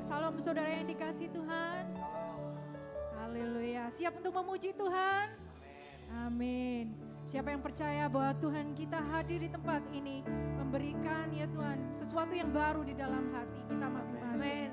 Salam saudara yang dikasih Tuhan. Haleluya. Siap untuk memuji Tuhan? Amin. Siapa yang percaya bahwa Tuhan kita hadir di tempat ini, memberikan ya Tuhan sesuatu yang baru di dalam hati kita masing-masing. Amin.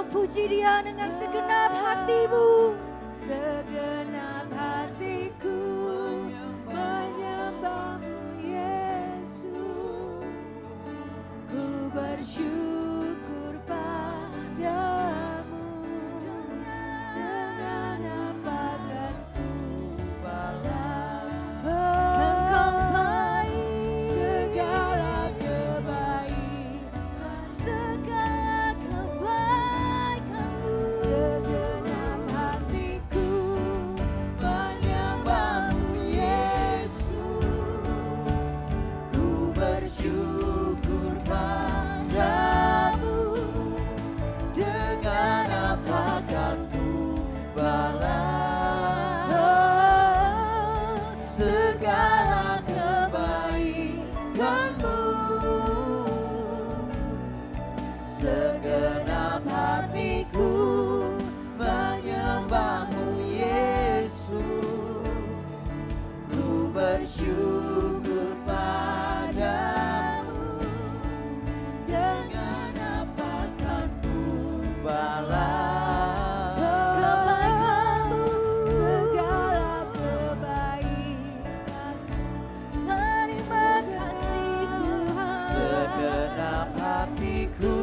Puji Dia dengan segenap hatimu, segenap hatiku menyembahmu Yesus. Ku bersyukur padamu, dengan apa akan ku balas? Engkau baik, segala kebaikan, segala kebaikan. segenap hatiku menyembahmu Yesus, ku bersyukur padamu, dengan apa kan ku balas kebaikanmu, segala kebaikanmu. Terima kasih Tuhan, segenap hatiku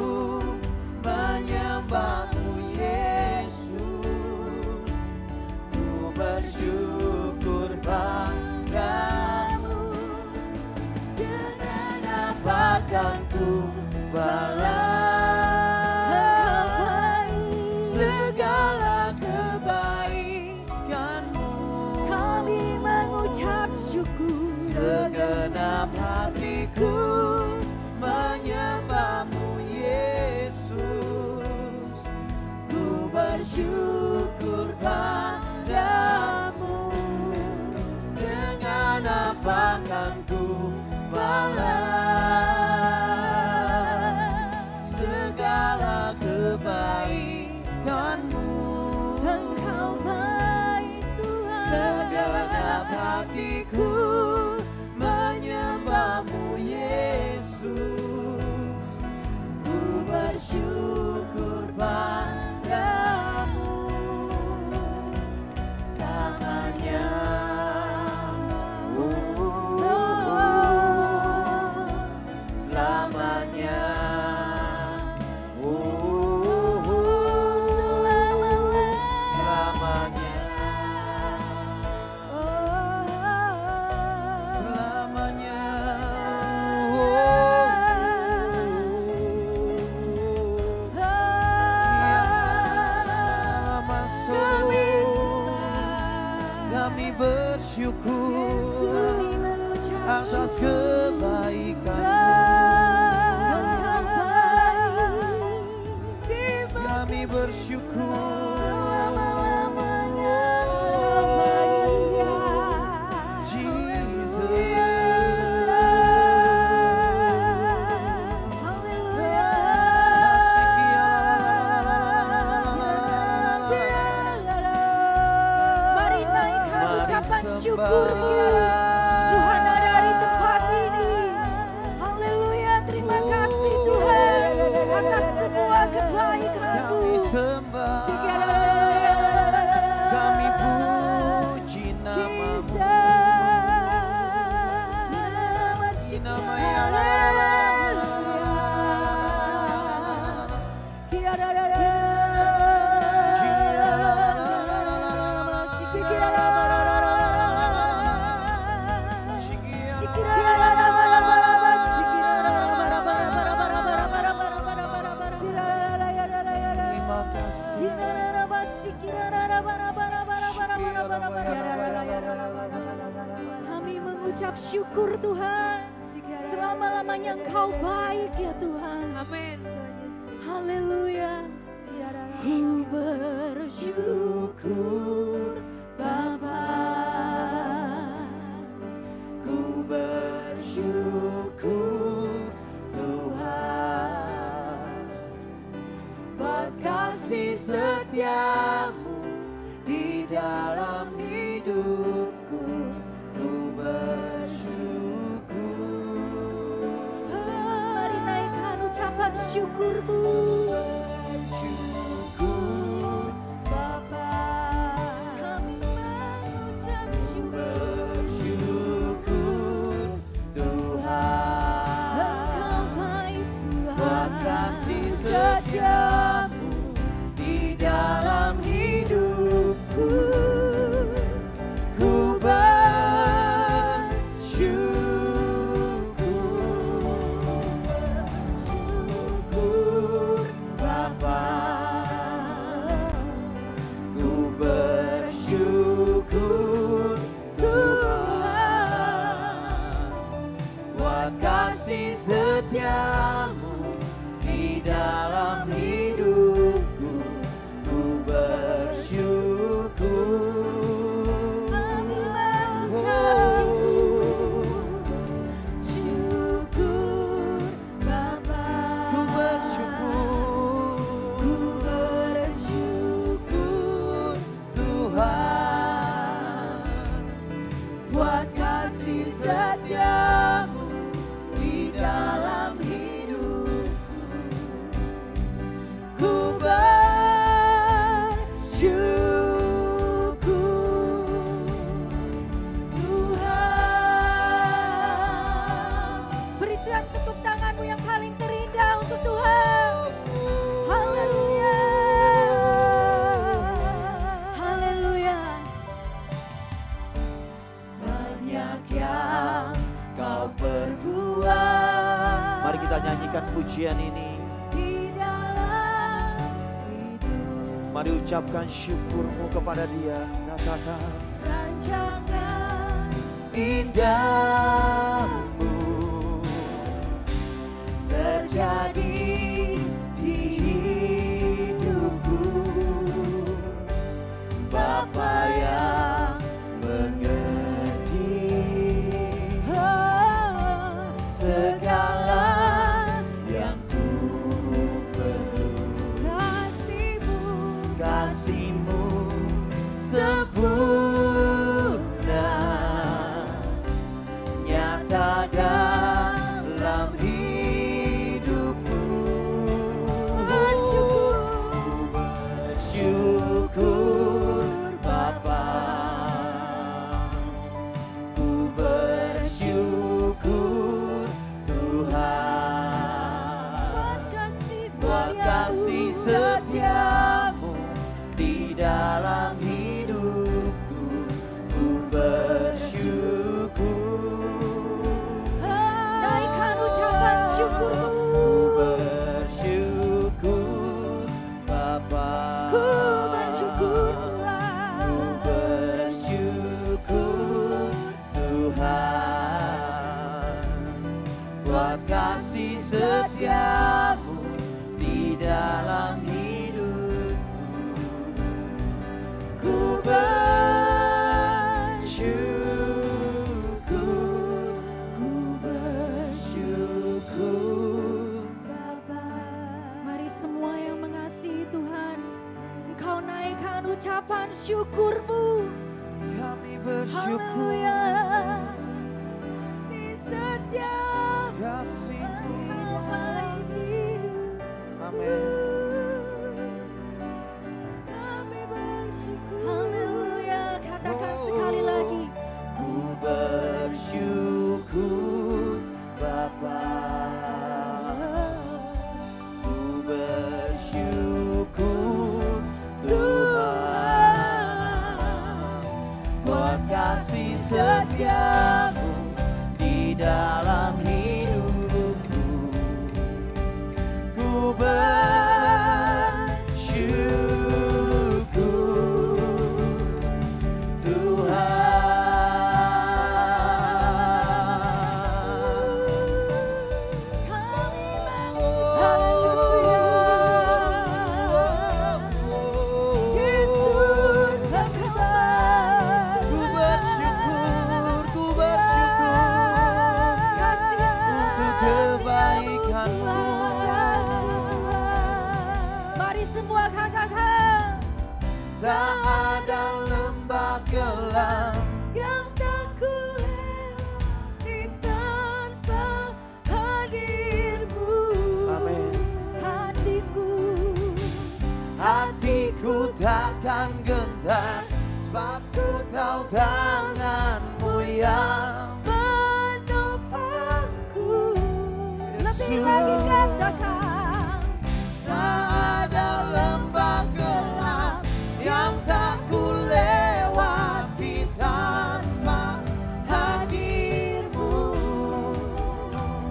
menyembahmu Yesus, ku bersyukur padamu, dengan apa kan ku balas segala kebaikanmu. Kami mengucap syukur, segenap hatiku menyembahmu Yesus, ku bersyukur padamu, dengan apa kan ku balas segala kebaikanmu. Engkau baik Tuhan, segenap hatiku menyembahmu Yesus, ku bersyukur padamu selamanya. Selamanya. Kami bersyukur atas kebaikan-Mu. Kami bersyukur syukur Tuhan ada di tempat ini. Haleluya, terima kasih Tuhan atas semua kebaikan-Mu. Kami sembah, kami puji nama-Mu, nama yang kami mengucap syukur Tuhan, selama-lamanya Engkau baik ya Tuhan. Amin. Haleluya. Ku bersyukur Bapa, ku bersyukur Tuhan, buat kasih setia-Mu di dalam hidupku. Ku bersyukur. Mari naikkan ucapan syukur-Mu. Bersyukur Bapa, Kami mengucap syukur. bersyukur Tuhan, Engkau baik buat Tuhan. kasih setia-Mu di dalam hidupku. Ku bersyukur Bapa, ku bersyukur Tuhan, buat kasih setia-Mu di dalam hidup. pujian ini. di dalam hidup. Mari ucapkan syukurmu kepada Dia. Katakan Rancangan indahmu terjadi di hidupku. Bapa yang mengerti segala yang ku perlu. Kasih-Mu sempurna, nyata dalam hidupku. Bersyukur Bapa, ku bersyukur Tuhan, buat kasih setiamu di dalam hidupku. Ku bersyukur. Naikkan ucapan syukurmu. Ku bersyukur Bapa. Ku bersyukur Tuhan. Ku bersyukur Tuhan, buat kasih setiamu di dalam hidupku. Ku bersyukur, ku bersyukur Bapa. Mari semua yang mengasihi Tuhan, Engkau naikkan ucapan syukurmu. Kami bersyukur. Haleluya. Kasih setia Kasih-Mu. dalam hidup. Amin. Kami bersyukur. Haleluya. Katakan sekali lagi. Ku bersyukur Bapa. Ku bersyukur Tuhan, buat kasih setiamu di dalam hidupku. Ku bersyukur Tuhan. Kami mengucap syukur. Yesus Engkau. Ku bersyukur, ku bersyukur Kasih untuk kebaikan-Mu. Mari semua katakan. Tak ada lembah kelam Yang tak kulewati tanpa hadir-Mu. Amin. Hatiku takkan gentar, sebab ku tahu tangan-Mu yang menopangku. Lebih Yesus. lagi katakan. tak ada lembah kelam yang tak ku lewati tanpa hadir-Mu.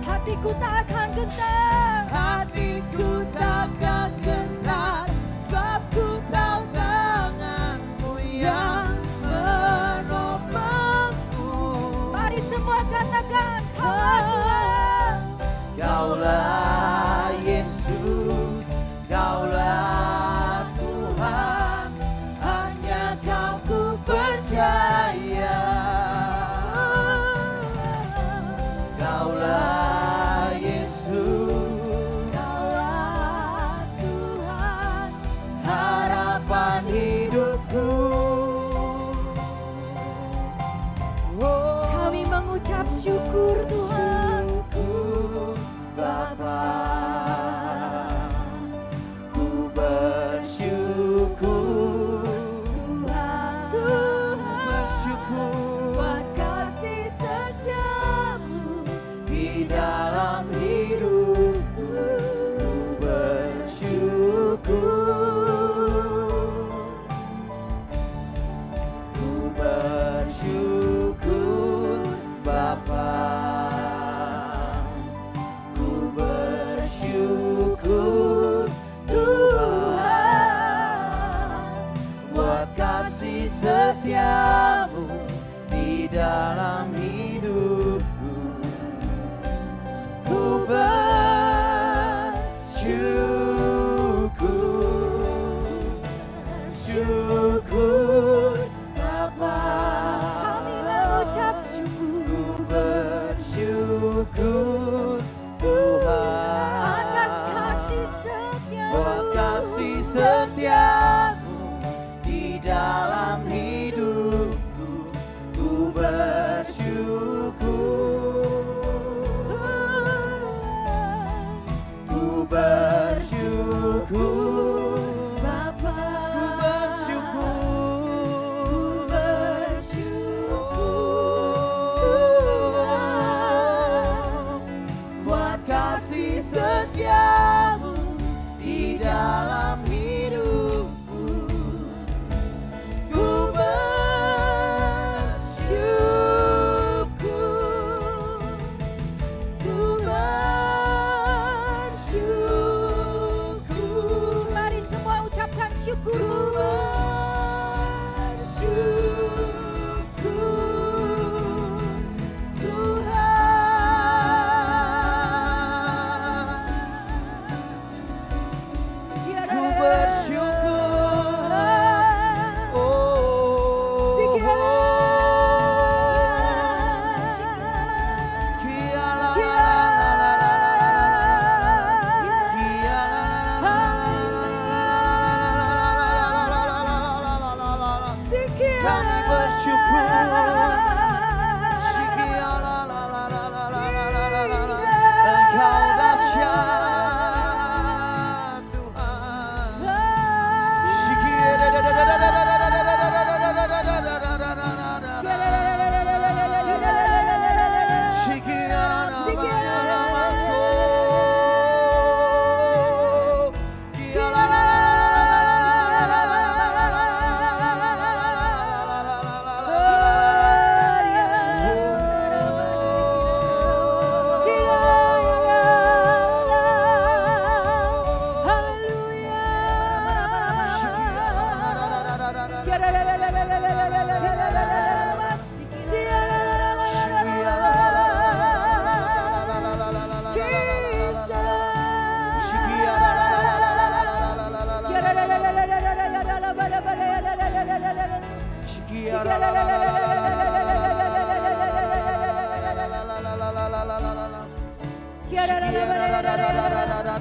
Hatiku takkan gentar. Hatiku takkan gentar, sebab ku tahu tangan-Mu yang menopangku. bersyukur Bapa, ku bersyukur buat kasih setiamu di dalam hidupku. Ku bersyukur, ku bersyukur. mari semua ucapkan Ku syukur. bersyukur Tuhan. Ku bersyukur. Oh, kami bersyukur. Engkau dahsyat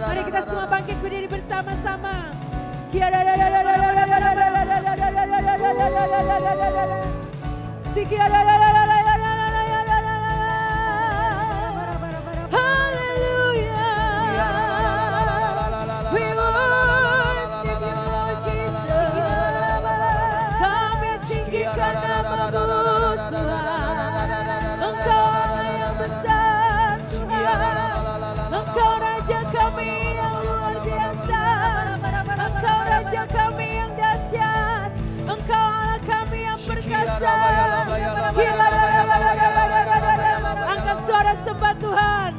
Mari kita semua bangkit berdiri bersama-sama. Engkau Raja kami yang luar biasa, Engkau Raja kami yang dahsyat, Engkau Allah kami yang perkasa. Angkat suara sembah Tuhan,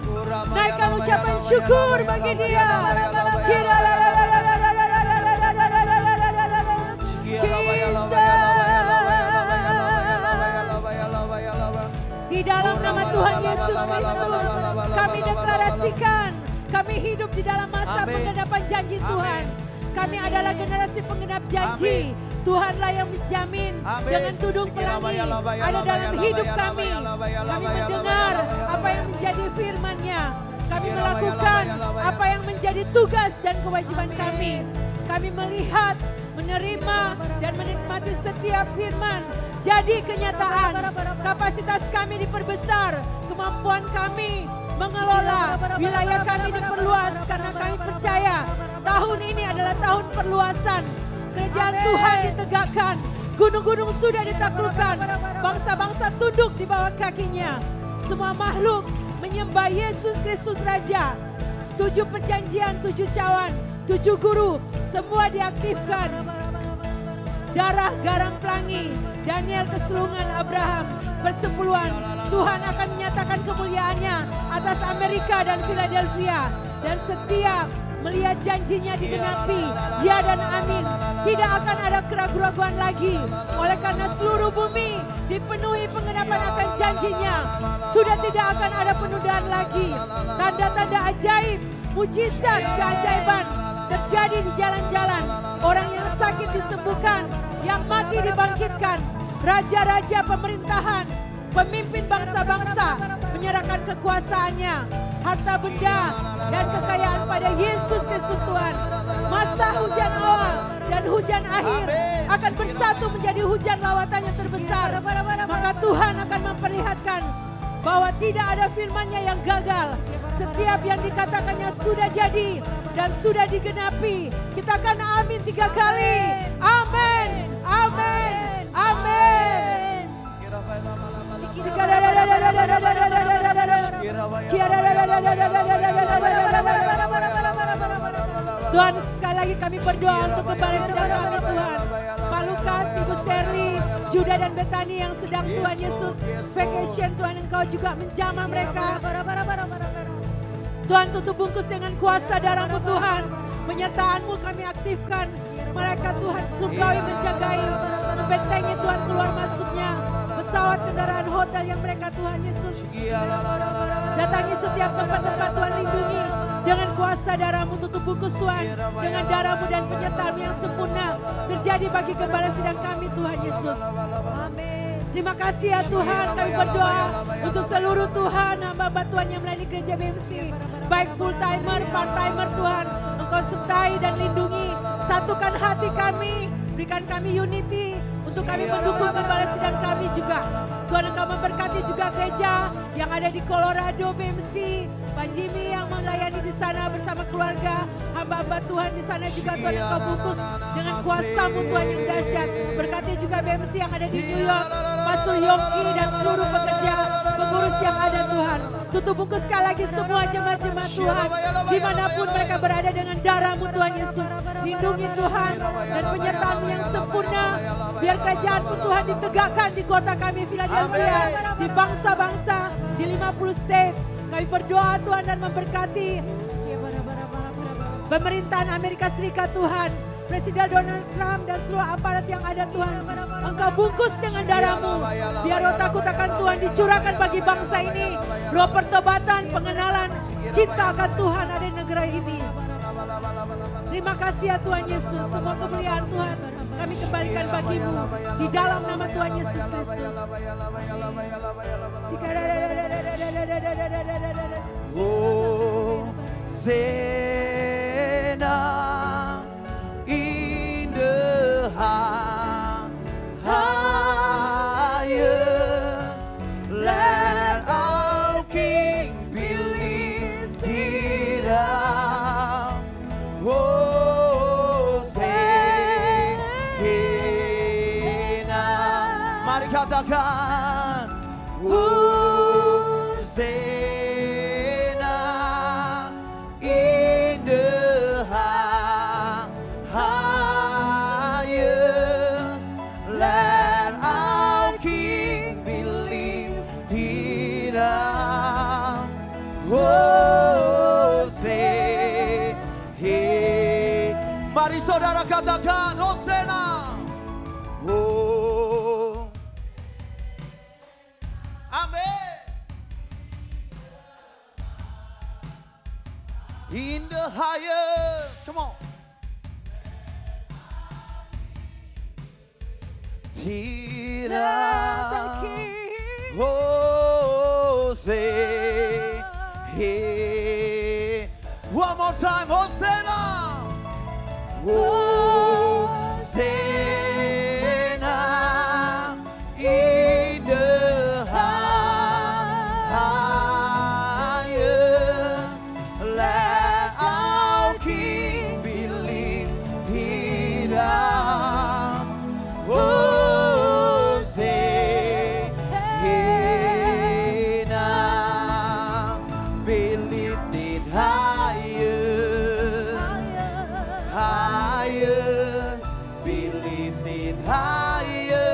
naikkan ucapan syukur bagi Dia. Di dalam nama Tuhan Yesus Kristus, kami deklarasikan, kami hidup di dalam masa penggenapan janji Tuhan. Kami adalah generasi penggenap janji. Tuhanlah yang menjamin dengan tudung pelangi ada dalam hidup kami. Kami mendengar apa yang menjadi firman-Nya. Kami melakukan apa yang menjadi tugas dan kewajiban kami. Kami melihat, menerima, dan menikmati setiap firman jadi kenyataan. Kapasitas kami diperbesar, kemampuan kami mengelola wilayah kami diperluas karena kami percaya tahun ini adalah tahun perluasan. Kerajaan Tuhan ditegakkan, gunung-gunung sudah ditaklukkan, bangsa-bangsa tunduk di bawah kakinya. Semua makhluk menyembah Yesus Kristus Raja. 7 perjanjian, 7 cawan, 7 guru, semua diaktifkan. Darah garam pelangi, Daniel kesulungan Abraham, persepuluhan. Tuhan akan menyatakan kemuliaannya atas Amerika dan Philadelphia. Dan setiap melihat janjinya digenapi, ya dan amin. Tidak akan ada keraguan-keraguan lagi. Oleh karena seluruh bumi dipenuhi penggenapan akan janjinya. Sudah tidak akan ada penundaan lagi. Tanda-tanda ajaib, mujizat, keajaiban terjadi di jalan-jalan. Orang yang sakit disembuhkan, yang mati dibangkitkan. Raja-raja pemerintahan, pemimpin bangsa-bangsa menyerahkan kekuasaannya, harta benda dan kekayaan pada Yesus Kristus Tuhan. Masa hujan awal dan hujan akhir akan bersatu menjadi hujan lawatan yang terbesar. Maka Tuhan akan memperlihatkan bahwa tidak ada firman-Nya yang gagal. Setiap yang dikatakannya sudah jadi dan sudah digenapi. Kita akan amin 3 kali. Amin, amin, amin. Tuhan, sekali lagi kami berdoa untuk kembali sedang kami Tuhan. Pak Lukas, Ibu Shirley, Judah dan Bethany yang sedang Tuhan Yesus vacation, Tuhan Engkau juga menjamah mereka. Tuhan, tutup bungkus dengan kuasa darah-Mu Tuhan. Penyertaan-Mu kami aktifkan. Mereka Tuhan surgawi menjagai, membentengi Tuhan keluar masuknya. Pesawat, kendaraan, hotel yang mereka Tuhan Yesus. Datangi setiap tempat-tempat Tuhan, lindungi. Dengan kuasa darah-Mu tutup bungkus Tuhan. Dengan darah-Mu dan penyertaan-Mu yang sempurna. Terjadi bagi gembala sidang kami Tuhan Yesus. Amin. Terima kasih ya Tuhan, kami berdoa untuk seluruh Tuhan, hamba-hamba Tuhan yang melayani gereja BMC. Baik full timer, part timer Tuhan. Engkau sertai dan lindungi. Satukan hati kami, berikan kami unity. Untuk kami mendukung gembala sidang kami juga. Tuhan Engkau memberkati juga gereja yang ada di Colorado BMC. Pak Jimmy yang melayani di sana bersama keluarga. Hamba-hamba Tuhan di sana juga Tuhan Engkau bungkus dengan kuasa-Mu Tuhan yang dahsyat. Berkati juga BMC yang ada di New York. Pastor Yongki dan seluruh pekerja, pengurus yang ada Tuhan. Tutup bungkus sekali lagi semua jemaat-jemaat Tuhan. Dimanapun mereka berada dengan darah-Mu Tuhan Yesus. Lindungi Tuhan dan penyertaan-Mu yang sempurna. Biar kerajaan-Mu Tuhan ditegakkan di kota kami Philadelphia. Di bangsa-bangsa, di 50 state. Kami berdoa Tuhan dan memberkati pemerintahan Amerika Serikat Tuhan. Presiden Donald Trump dan seluruh aparat yang ada Tuhan. Engkau bungkus dengan darah-Mu. Biar otak-otakan Tuhan dicurahkan bagi bangsa ini. Roh pertobatan, pengenalan, cinta akan Tuhan ada di negara ini. Terima kasih ya Tuhan Yesus. Semua kemuliaan Tuhan kami kembalikan bagi-Mu. Di dalam nama Tuhan Yesus Kristus. Oh, Zena. In the highest, let our King be lifted up. Hosanna, mari katakan Hosanna in the highest, let our King be lifted up. Mari saudara katakan Hosanna. Oh, amin. In the highest, come on. Tidak Hosanna. One more time, Hosanna. Hosanna in the highest. Let our King be lifted up. Hosanna, be lifted higher, higher, be lifted higher.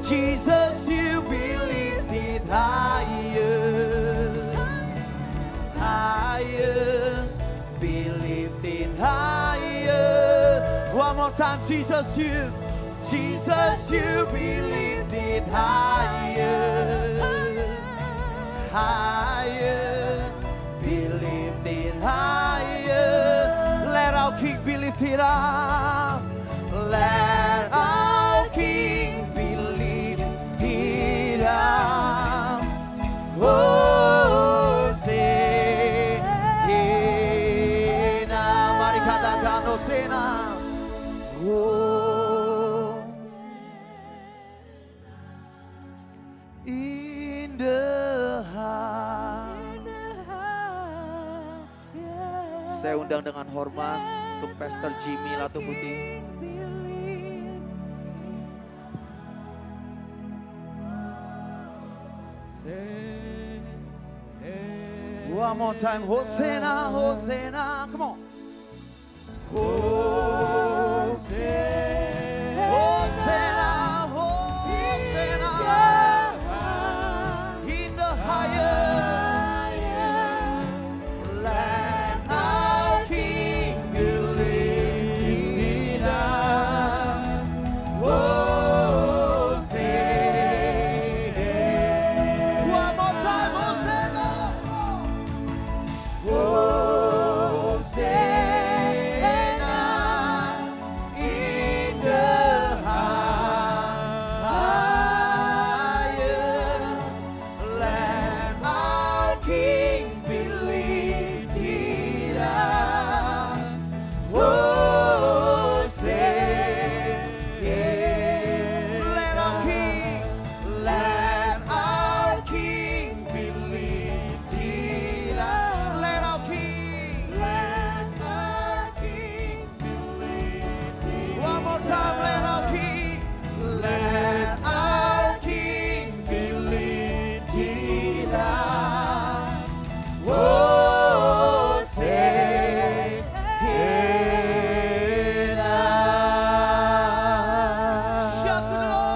Jesus, you be lifted higher, higher, be lifted higher. One more time, Jesus, you be lifted higher, higher, be lifted higher. Let our King be lifted up. Let our King be lifted up. Hosanna, mari katakan Hosanna. Oh, in the high, Saya undang dengan hormat untuk Pastor Jimmy Latuputi. One more time, Hosanna, Hosanna, come on. Hosanna, Hosanna, Hosanna, in the highest. Let our King be lifted up. Hosanna, one more time, Hosanna. Hosanna in the highest. Let our King be lifted up. Hosanna, let our King be lifted up. Let our King be lifted. One more time, let our King be lifted up. Hosanna. Shout to the Lord.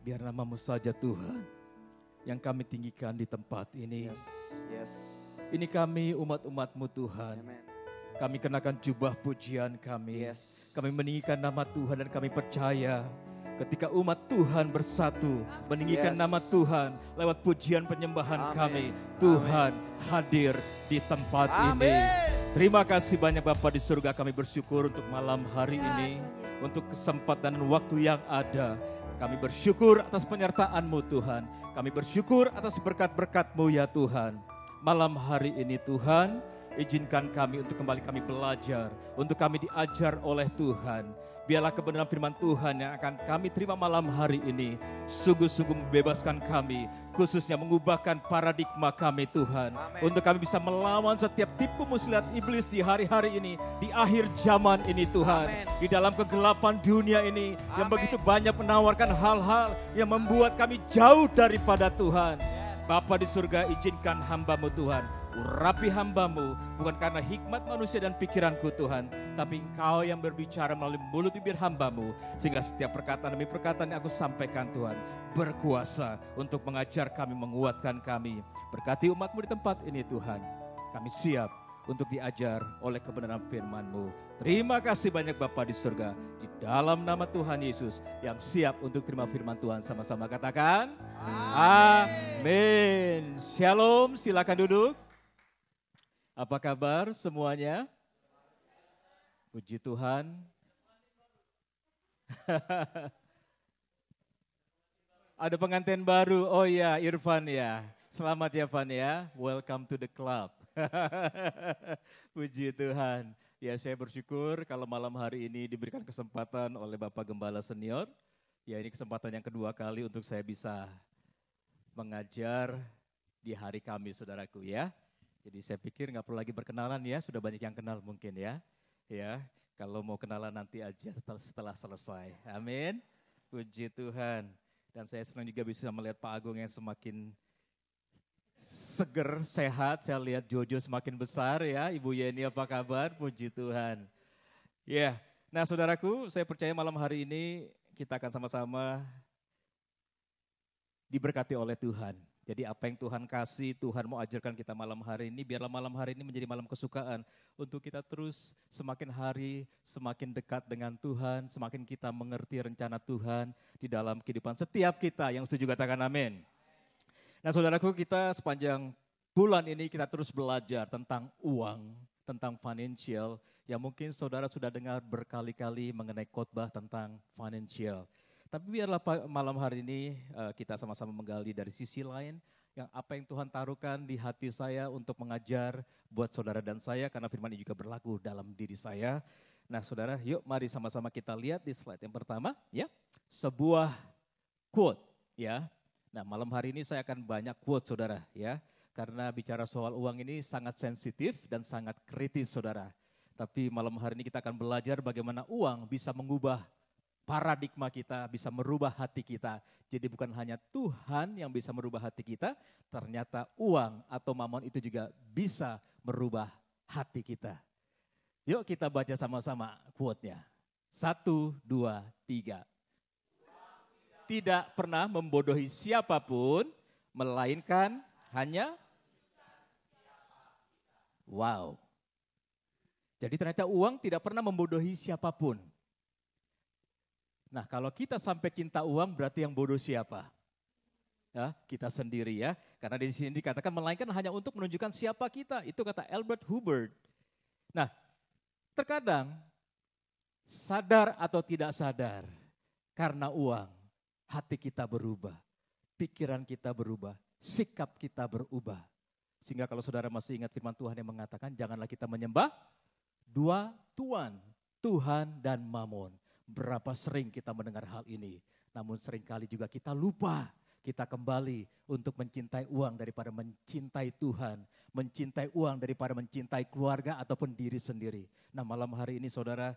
Biar namamu saja Tuhan yang kami tinggikan di tempat ini. Yes. Ini kami umat-umat-Mu Tuhan. Amen. Kami kenakan jubah pujian kami. Yes. Kami meninggikan nama Tuhan dan kami percaya ketika umat Tuhan bersatu meninggikan Yes. nama Tuhan lewat pujian penyembahan Amen. kami. Tuhan hadir di tempat ini. Amin. Terima kasih banyak Bapa di surga, kami bersyukur untuk malam hari ini. Untuk kesempatan dan waktu yang ada. Kami bersyukur atas penyertaan-Mu Tuhan. Kami bersyukur atas berkat-berkat-Mu ya Tuhan. Malam hari ini Tuhan, izinkan kami untuk kembali kami belajar. Untuk kami diajar oleh Tuhan. Biarlah kebenaran firman Tuhan yang akan kami terima malam hari ini sungguh-sungguh membebaskan kami, khususnya mengubahkan paradigma kami Tuhan. Amen. Untuk kami bisa melawan setiap tipu muslihat iblis di hari-hari ini, di akhir zaman ini Tuhan. Amen. Di dalam kegelapan dunia ini yang Amen. begitu banyak menawarkan hal-hal yang membuat kami jauh daripada Tuhan. Bapa di surga, izinkan hamba-Mu Tuhan, urapi hamba-Mu, bukan karena hikmat manusia dan pikiranku Tuhan, tapi Engkau yang berbicara melalui mulut bibir hamba-Mu, sehingga setiap perkataan demi perkataan yang aku sampaikan Tuhan, berkuasa untuk mengajar kami, menguatkan kami. Berkati umat-Mu di tempat ini Tuhan, kami siap untuk diajar oleh kebenaran firman-Mu. Terima kasih banyak Bapa di surga, di dalam nama Tuhan Yesus yang siap untuk terima firman Tuhan. Sama-sama katakan, amin. Shalom, silakan duduk. Apa kabar semuanya? Puji Tuhan. Ada pengantin baru, oh ya Irfan ya. Selamat ya Van ya, welcome to the club. Puji Tuhan. Ya saya bersyukur kalau malam hari ini diberikan kesempatan oleh Bapak Gembala Senior. Ya ini kesempatan yang kedua kali untuk saya bisa mengajar di hari Kamis saudaraku ya. Jadi saya pikir nggak perlu lagi berkenalan ya, sudah banyak yang kenal mungkin ya. Ya, kalau mau kenalan nanti aja setelah selesai. Amin. Puji Tuhan. Dan saya senang juga bisa melihat Pak Agung yang semakin seger, sehat. Saya lihat Jojo semakin besar ya. Ibu Yeni apa kabar? Puji Tuhan. Ya, nah saudaraku, saya percaya malam hari ini kita akan sama-sama diberkati oleh Tuhan. Jadi apa yang Tuhan kasih, Tuhan mau ajarkan kita malam hari ini, biarlah malam hari ini menjadi malam kesukaan untuk kita terus semakin hari semakin dekat dengan Tuhan, semakin kita mengerti rencana Tuhan di dalam kehidupan setiap kita. Yang setuju katakan amin. Nah saudaraku, kita sepanjang bulan ini kita terus belajar tentang uang, tentang financial, yang mungkin saudara sudah dengar berkali-kali mengenai khotbah tentang financial. Tapi biarlah malam hari ini kita sama-sama menggali dari sisi lain yang apa yang Tuhan taruhkan di hati saya untuk mengajar buat saudara dan saya, karena firman ini juga berlaku dalam diri saya. Nah saudara, yuk mari sama-sama kita lihat di slide yang pertama ya, sebuah quote ya. Nah malam hari ini saya akan banyak quote saudara ya, karena bicara soal uang ini sangat sensitif dan sangat kritis saudara. Tapi malam hari ini kita akan belajar bagaimana uang bisa mengubah paradigma kita, bisa merubah hati kita. Jadi bukan hanya Tuhan yang bisa merubah hati kita, ternyata uang atau mamon itu juga bisa merubah hati kita. Yuk kita baca sama-sama quote-nya. 1, 2, 3. Tidak pernah membodohi siapapun, melainkan hanya wow. Jadi ternyata uang tidak pernah membodohi siapapun. Nah kalau kita sampai cinta uang berarti yang bodoh siapa? Ya, kita sendiri ya. Karena di sini dikatakan melainkan hanya untuk menunjukkan siapa kita. Itu kata Albert Hubbard. Nah terkadang sadar atau tidak sadar, karena uang hati kita berubah, pikiran kita berubah, sikap kita berubah. Sehingga kalau saudara masih ingat firman Tuhan yang mengatakan janganlah kita menyembah dua tuan, Tuhan dan Mamon. Berapa sering kita mendengar hal ini, namun seringkali juga kita lupa, kita kembali untuk mencintai uang daripada mencintai Tuhan, mencintai uang daripada mencintai keluarga ataupun diri sendiri. Nah malam hari ini saudara,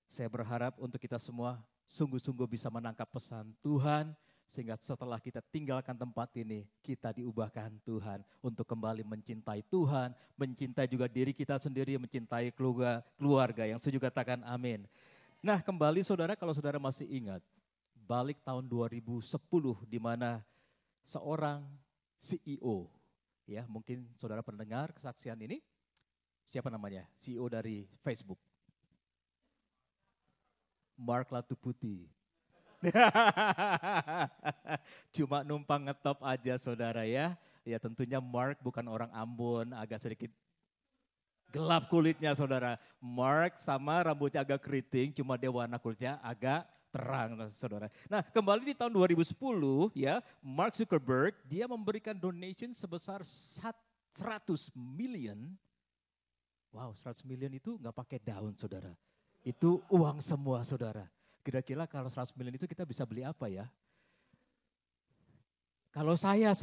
saya berharap untuk kita semua sungguh-sungguh bisa menangkap pesan Tuhan, sehingga setelah kita tinggalkan tempat ini, kita diubahkan Tuhan untuk kembali mencintai Tuhan, mencintai juga diri kita sendiri, mencintai keluarga. Yang setuju katakan amin. Nah kembali saudara, kalau saudara masih ingat, balik tahun 2010 di mana seorang CEO, ya mungkin saudara pendengar kesaksian ini, siapa namanya? CEO dari Facebook. Mark Latuputi. Cuma numpang ngetop aja saudara ya. Ya tentunya Mark bukan orang Ambon, agak sedikit gelap kulitnya saudara. Mark sama rambutnya agak keriting, cuma dia warna kulitnya agak terang saudara. Nah kembali di tahun 2010 ya, Mark Zuckerberg dia memberikan donation sebesar 100 million. Wow 100 million itu gak pakai daun saudara. Itu uang semua saudara. Kira-kira kalau 100 million itu kita bisa beli apa ya? Kalau saya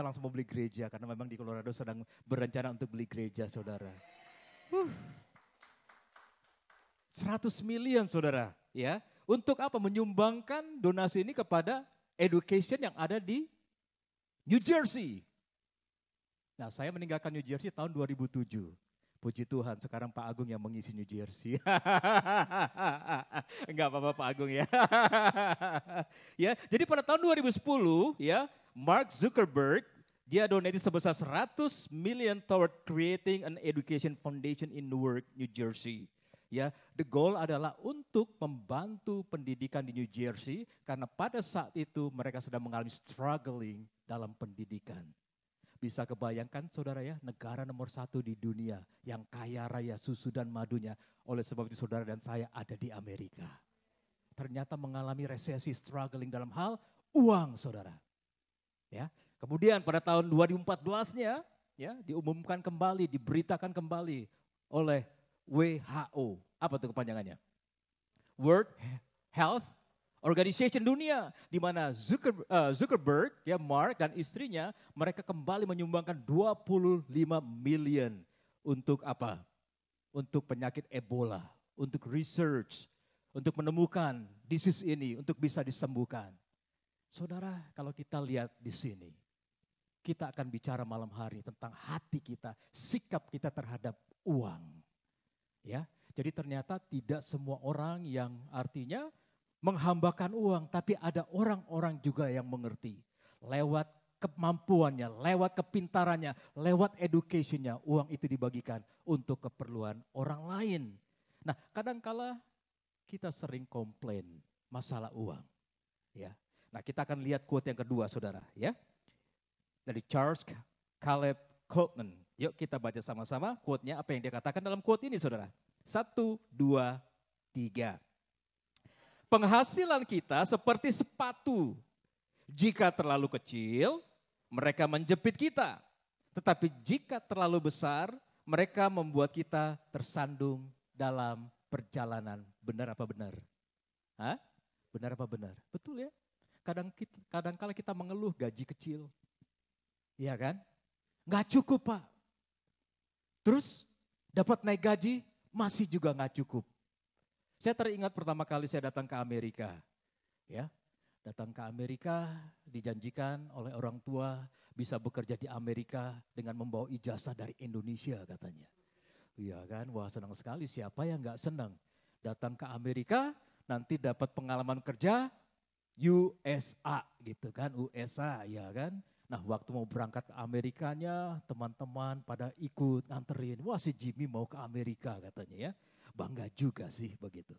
langsung mau beli gereja karena memang di Colorado sedang berencana untuk beli gereja saudara. 100 million saudara ya. Untuk apa? Menyumbangkan donasi ini kepada education yang ada di New Jersey. Nah saya meninggalkan New Jersey tahun 2007. Puji Tuhan sekarang Pak Agung yang mengisi New Jersey. Enggak apa-apa Pak Agung ya. Ya, jadi pada tahun 2010 ya, Mark Zuckerberg dia donasi sebesar 100 million toward creating an education foundation in Newark, New Jersey. Ya, the goal adalah untuk membantu pendidikan di New Jersey karena pada saat itu mereka sedang mengalami struggling dalam pendidikan. Bisa kebayangkan saudara ya, negara nomor 1 di dunia yang kaya raya susu dan madunya. Oleh sebab itu saudara dan saya ada di Amerika. Ternyata mengalami resesi, struggling dalam hal uang saudara. Ya, kemudian pada tahun 2014-nya ya, diumumkan kembali, diberitakan kembali oleh WHO. Apa itu kepanjangannya? World Health Organization dunia, di mana Zuckerberg, ya Mark dan istrinya, mereka kembali menyumbangkan 25 million untuk apa? Untuk penyakit Ebola, untuk research, untuk menemukan disease ini, untuk bisa disembuhkan. Saudara, kalau kita lihat di sini, kita akan bicara malam hari tentang hati kita, sikap kita terhadap uang. Ya, jadi ternyata tidak semua orang yang artinya menghambakan uang, tapi ada orang-orang juga yang mengerti lewat kemampuannya, lewat kepintarannya, lewat educationnya, uang itu dibagikan untuk keperluan orang lain. Nah, kadangkala kita sering komplain masalah uang. Ya. Nah, kita akan lihat quote yang kedua, saudara. Ya, dari Charles Caleb Coltman. Yuk kita baca sama-sama quote-nya, apa yang dia katakan dalam quote ini, saudara. 1, 2, 3. Penghasilan kita seperti sepatu. Jika terlalu kecil, mereka menjepit kita. Tetapi jika terlalu besar, mereka membuat kita tersandung dalam perjalanan. Benar apa benar? Hah? Benar apa benar? Betul ya? Kadang-kala kita mengeluh gaji kecil. Iya kan? Nggak cukup, Pak. Terus dapat naik gaji, masih juga nggak cukup. Saya teringat pertama kali saya datang ke Amerika. Ya, datang ke Amerika dijanjikan oleh orang tua bisa bekerja di Amerika dengan membawa ijazah dari Indonesia katanya. Iya kan, wah senang sekali, siapa yang nggak senang. Datang ke Amerika, nanti dapat pengalaman kerja USA gitu kan, USA ya kan. Nah waktu mau berangkat ke Amerikanya, teman-teman pada ikut nganterin, wah si Jimmy mau ke Amerika katanya ya. Bangga juga sih begitu.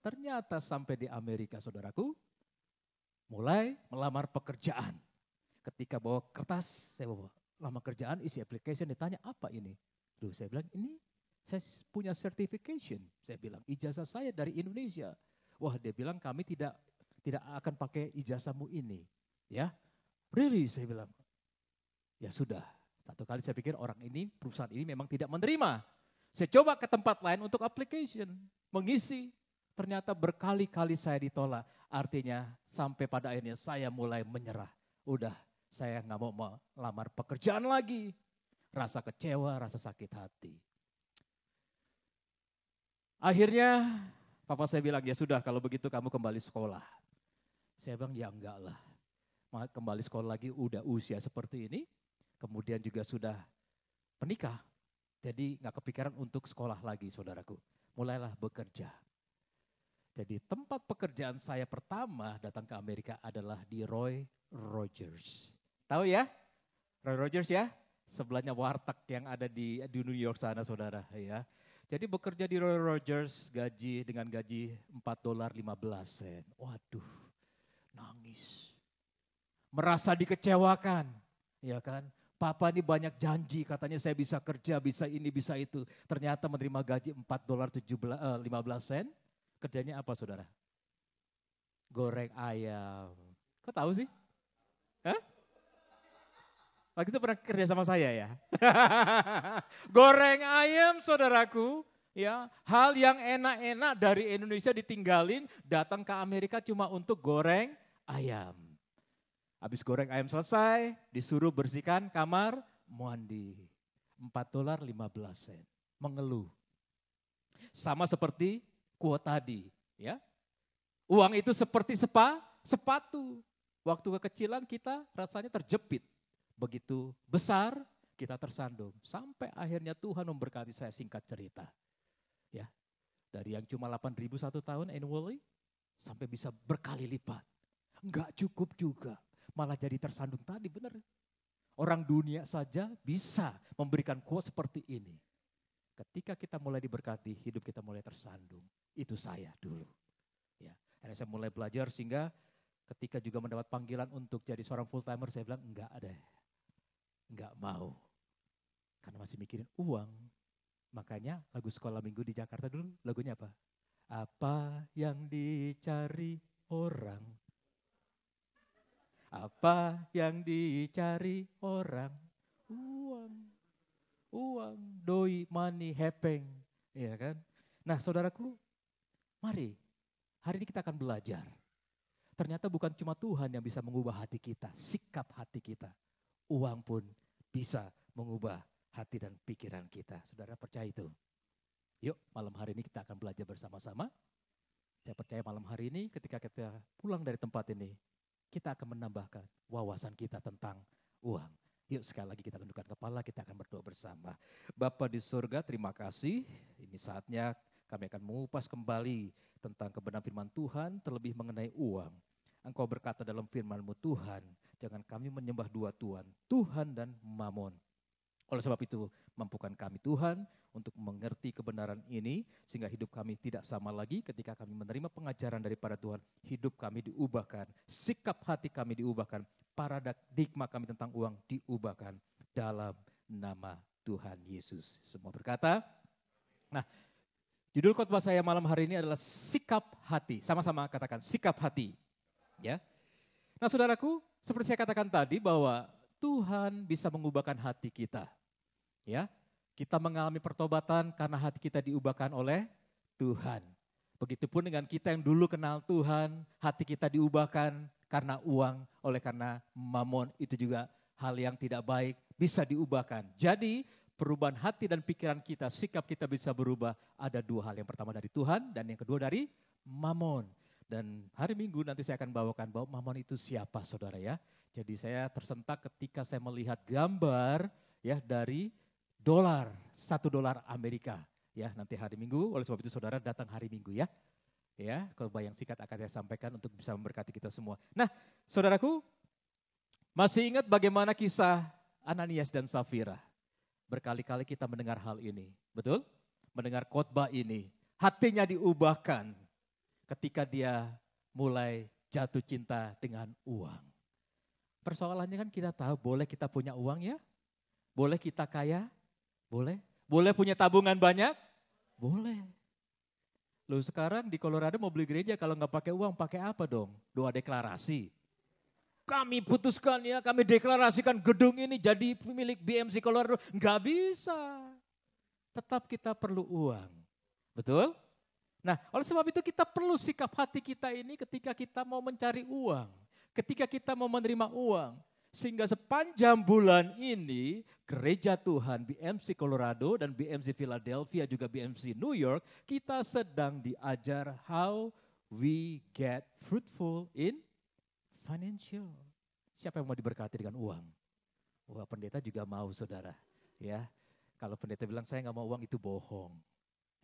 Ternyata sampai di Amerika saudaraku, mulai melamar pekerjaan. Ketika bawa kertas, saya bawa lamar kerjaan, isi application, ditanya apa ini? Duh saya bilang ini saya punya certification, saya bilang ijazah saya dari Indonesia. Wah dia bilang kami tidak akan pakai ijazahmu ini. Ya, really saya bilang. Ya sudah, satu kali saya pikir orang ini, perusahaan ini memang tidak menerima. Saya coba ke tempat lain untuk application, mengisi. Ternyata berkali-kali saya ditolak. Artinya sampai pada akhirnya saya mulai menyerah. Udah saya nggak mau melamar pekerjaan lagi. Rasa kecewa, rasa sakit hati. Akhirnya papa saya bilang, ya sudah kalau begitu kamu kembali sekolah. Saya bilang ya enggak lah. Kembali sekolah lagi udah usia seperti ini. Kemudian juga sudah menikah. Jadi nggak kepikiran untuk sekolah lagi saudaraku. Mulailah bekerja. Jadi tempat pekerjaan saya pertama datang ke Amerika adalah di Roy Rogers. Tahu ya? Roy Rogers ya? Sebelahnya warteg yang ada di New York sana saudara ya. Jadi bekerja di Roy Rogers dengan gaji $4.15. Waduh, nangis. Merasa dikecewakan, ya kan? Papa ini banyak janji, katanya saya bisa kerja, bisa ini, bisa itu. Ternyata menerima gaji $4.15. Kerjanya apa saudara? Goreng ayam. Kok tahu sih? Hah? Waktu itu pernah kerja sama saya ya. Goreng ayam saudaraku. Ya, hal yang enak-enak dari Indonesia ditinggalin, datang ke Amerika cuma untuk goreng ayam. Habis goreng ayam selesai, disuruh bersihkan kamar mandi. $4.15. Mengeluh. Sama seperti quote tadi, ya. Uang itu seperti sepatu. Waktu kekecilan kita rasanya terjepit. Begitu besar kita tersandung. Sampai akhirnya Tuhan memberkati saya, singkat cerita. Ya, dari yang cuma 8.000 satu tahun annually, sampai bisa berkali lipat. Enggak cukup juga, malah jadi tersandung tadi, benar. Orang dunia saja bisa memberikan quote seperti ini. Ketika kita mulai diberkati, hidup kita mulai tersandung. Itu saya dulu. Ya, akhirnya saya mulai belajar sehingga ketika juga mendapat panggilan untuk jadi seorang full timer, saya bilang enggak ada. Enggak mau. Karena masih mikirin uang. Makanya lagu sekolah minggu di Jakarta dulu lagunya apa? Apa yang dicari orang? Apa yang dicari orang? Uang. Uang, doi, money, hepeng. Ya kan? Nah saudaraku, mari hari ini kita akan belajar. Ternyata bukan cuma Tuhan yang bisa mengubah hati kita, sikap hati kita. Uang pun bisa mengubah hati dan pikiran kita. Saudara percaya itu? Yuk malam hari ini kita akan belajar bersama-sama. Saya percaya malam hari ini ketika kita pulang dari tempat ini, kita akan menambahkan wawasan kita tentang uang. Yuk sekali lagi kita tundukkan kepala, kita akan berdoa bersama. Bapa di surga, terima kasih. Ini saatnya kami akan mengupas kembali tentang kebenaran firman Tuhan, terlebih mengenai uang. Engkau berkata dalam firman-Mu, Tuhan, jangan kami menyembah dua Tuhan, Tuhan dan Mamon. Oleh sebab itu, mampukan kami Tuhan untuk mengerti kebenaran ini, sehingga hidup kami tidak sama lagi ketika kami menerima pengajaran daripada Tuhan. Hidup kami diubahkan, sikap hati kami diubahkan, paradigma kami tentang uang diubahkan dalam nama Tuhan Yesus. Semua berkata, nah, judul khotbah saya malam hari ini adalah sikap hati. Sama-sama katakan sikap hati. Ya. Nah saudaraku, seperti saya katakan tadi bahwa Tuhan bisa mengubahkan hati kita. Ya, kita mengalami pertobatan karena hati kita diubahkan oleh Tuhan. Begitupun dengan kita yang dulu kenal Tuhan, hati kita diubahkan karena uang, oleh karena mamon, itu juga hal yang tidak baik, bisa diubahkan. Jadi perubahan hati dan pikiran kita, sikap kita bisa berubah. Ada dua hal, yang pertama dari Tuhan dan yang kedua dari mamon. Dan hari Minggu nanti saya akan bawakan bahwa mamon itu siapa saudara ya. Jadi saya tersentak ketika saya melihat gambar ya dari dolar, $1 Amerika. Ya, nanti hari Minggu, oleh sebab itu saudara datang hari Minggu ya. Ya, khotbah yang singkat akan saya sampaikan untuk bisa memberkati kita semua. Nah, saudaraku, masih ingat bagaimana kisah Ananias dan Safira? Berkali-kali kita mendengar hal ini, betul? Mendengar khotbah ini, hatinya diubahkan ketika dia mulai jatuh cinta dengan uang. Persoalannya kan kita tahu, boleh kita punya uang ya? Boleh kita kaya? Boleh. Boleh punya tabungan banyak? Boleh. Loh sekarang di Colorado mau beli gereja kalau nggak pakai uang, pakai apa dong? Doa deklarasi. Kami putuskan ya, kami deklarasikan gedung ini jadi milik BMC Colorado. Nggak bisa. Tetap kita perlu uang. Betul? Nah oleh sebab itu kita perlu sikap hati kita ini ketika kita mau mencari uang. Ketika kita mau menerima uang, sehingga sepanjang bulan ini gereja Tuhan BMC Colorado dan BMC Philadelphia juga BMC New York, kita sedang diajar how we get fruitful in financial. Siapa yang mau diberkati dengan uang? Wah pendeta juga mau saudara. Ya, kalau pendeta bilang saya nggak mau uang itu bohong.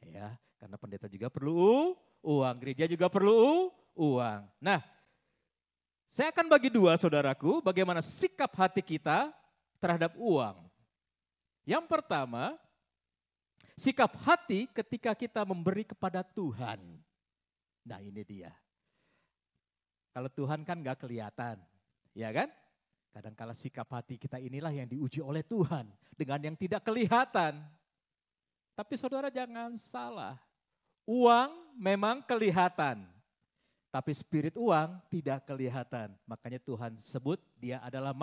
Ya, karena pendeta juga perlu uang, gereja juga perlu uang. Nah, saya akan bagi dua saudaraku, bagaimana sikap hati kita terhadap uang. Yang pertama, sikap hati ketika kita memberi kepada Tuhan. Nah ini dia. Kalau Tuhan kan gak kelihatan, ya kan? Kadang-kala sikap hati kita inilah yang diuji oleh Tuhan dengan yang tidak kelihatan. Tapi saudara jangan salah, uang memang kelihatan. Tapi spirit uang tidak kelihatan. Makanya Tuhan sebut dia adalah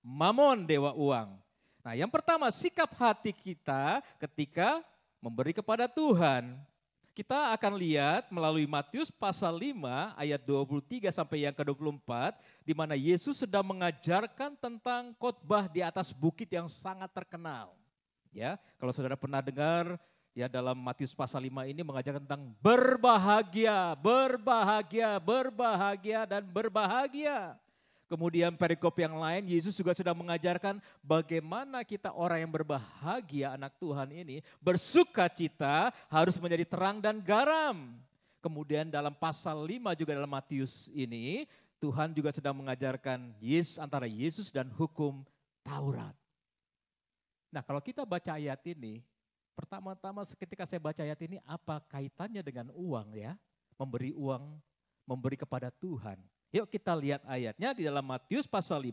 mamon, dewa uang. Nah yang pertama sikap hati kita ketika memberi kepada Tuhan. Kita akan lihat melalui Matius pasal 5 ayat 23 sampai yang ke-24. Di mana Yesus sedang mengajarkan tentang khotbah di atas bukit yang sangat terkenal. Ya, kalau saudara pernah dengar ya dalam Matius pasal 5 ini mengajarkan tentang berbahagia, berbahagia, berbahagia dan berbahagia. Kemudian perikop yang lain Yesus juga sedang mengajarkan bagaimana kita orang yang berbahagia anak Tuhan ini bersukacita harus menjadi terang dan garam. Kemudian dalam pasal 5 juga dalam Matius ini Tuhan juga sedang mengajarkan Yesus antara Yesus dan hukum Taurat. Nah kalau kita baca ayat ini, pertama-tama ketika saya baca ayat ini, apa kaitannya dengan uang ya? Memberi uang, memberi kepada Tuhan. Yuk kita lihat ayatnya di dalam Matius pasal 5,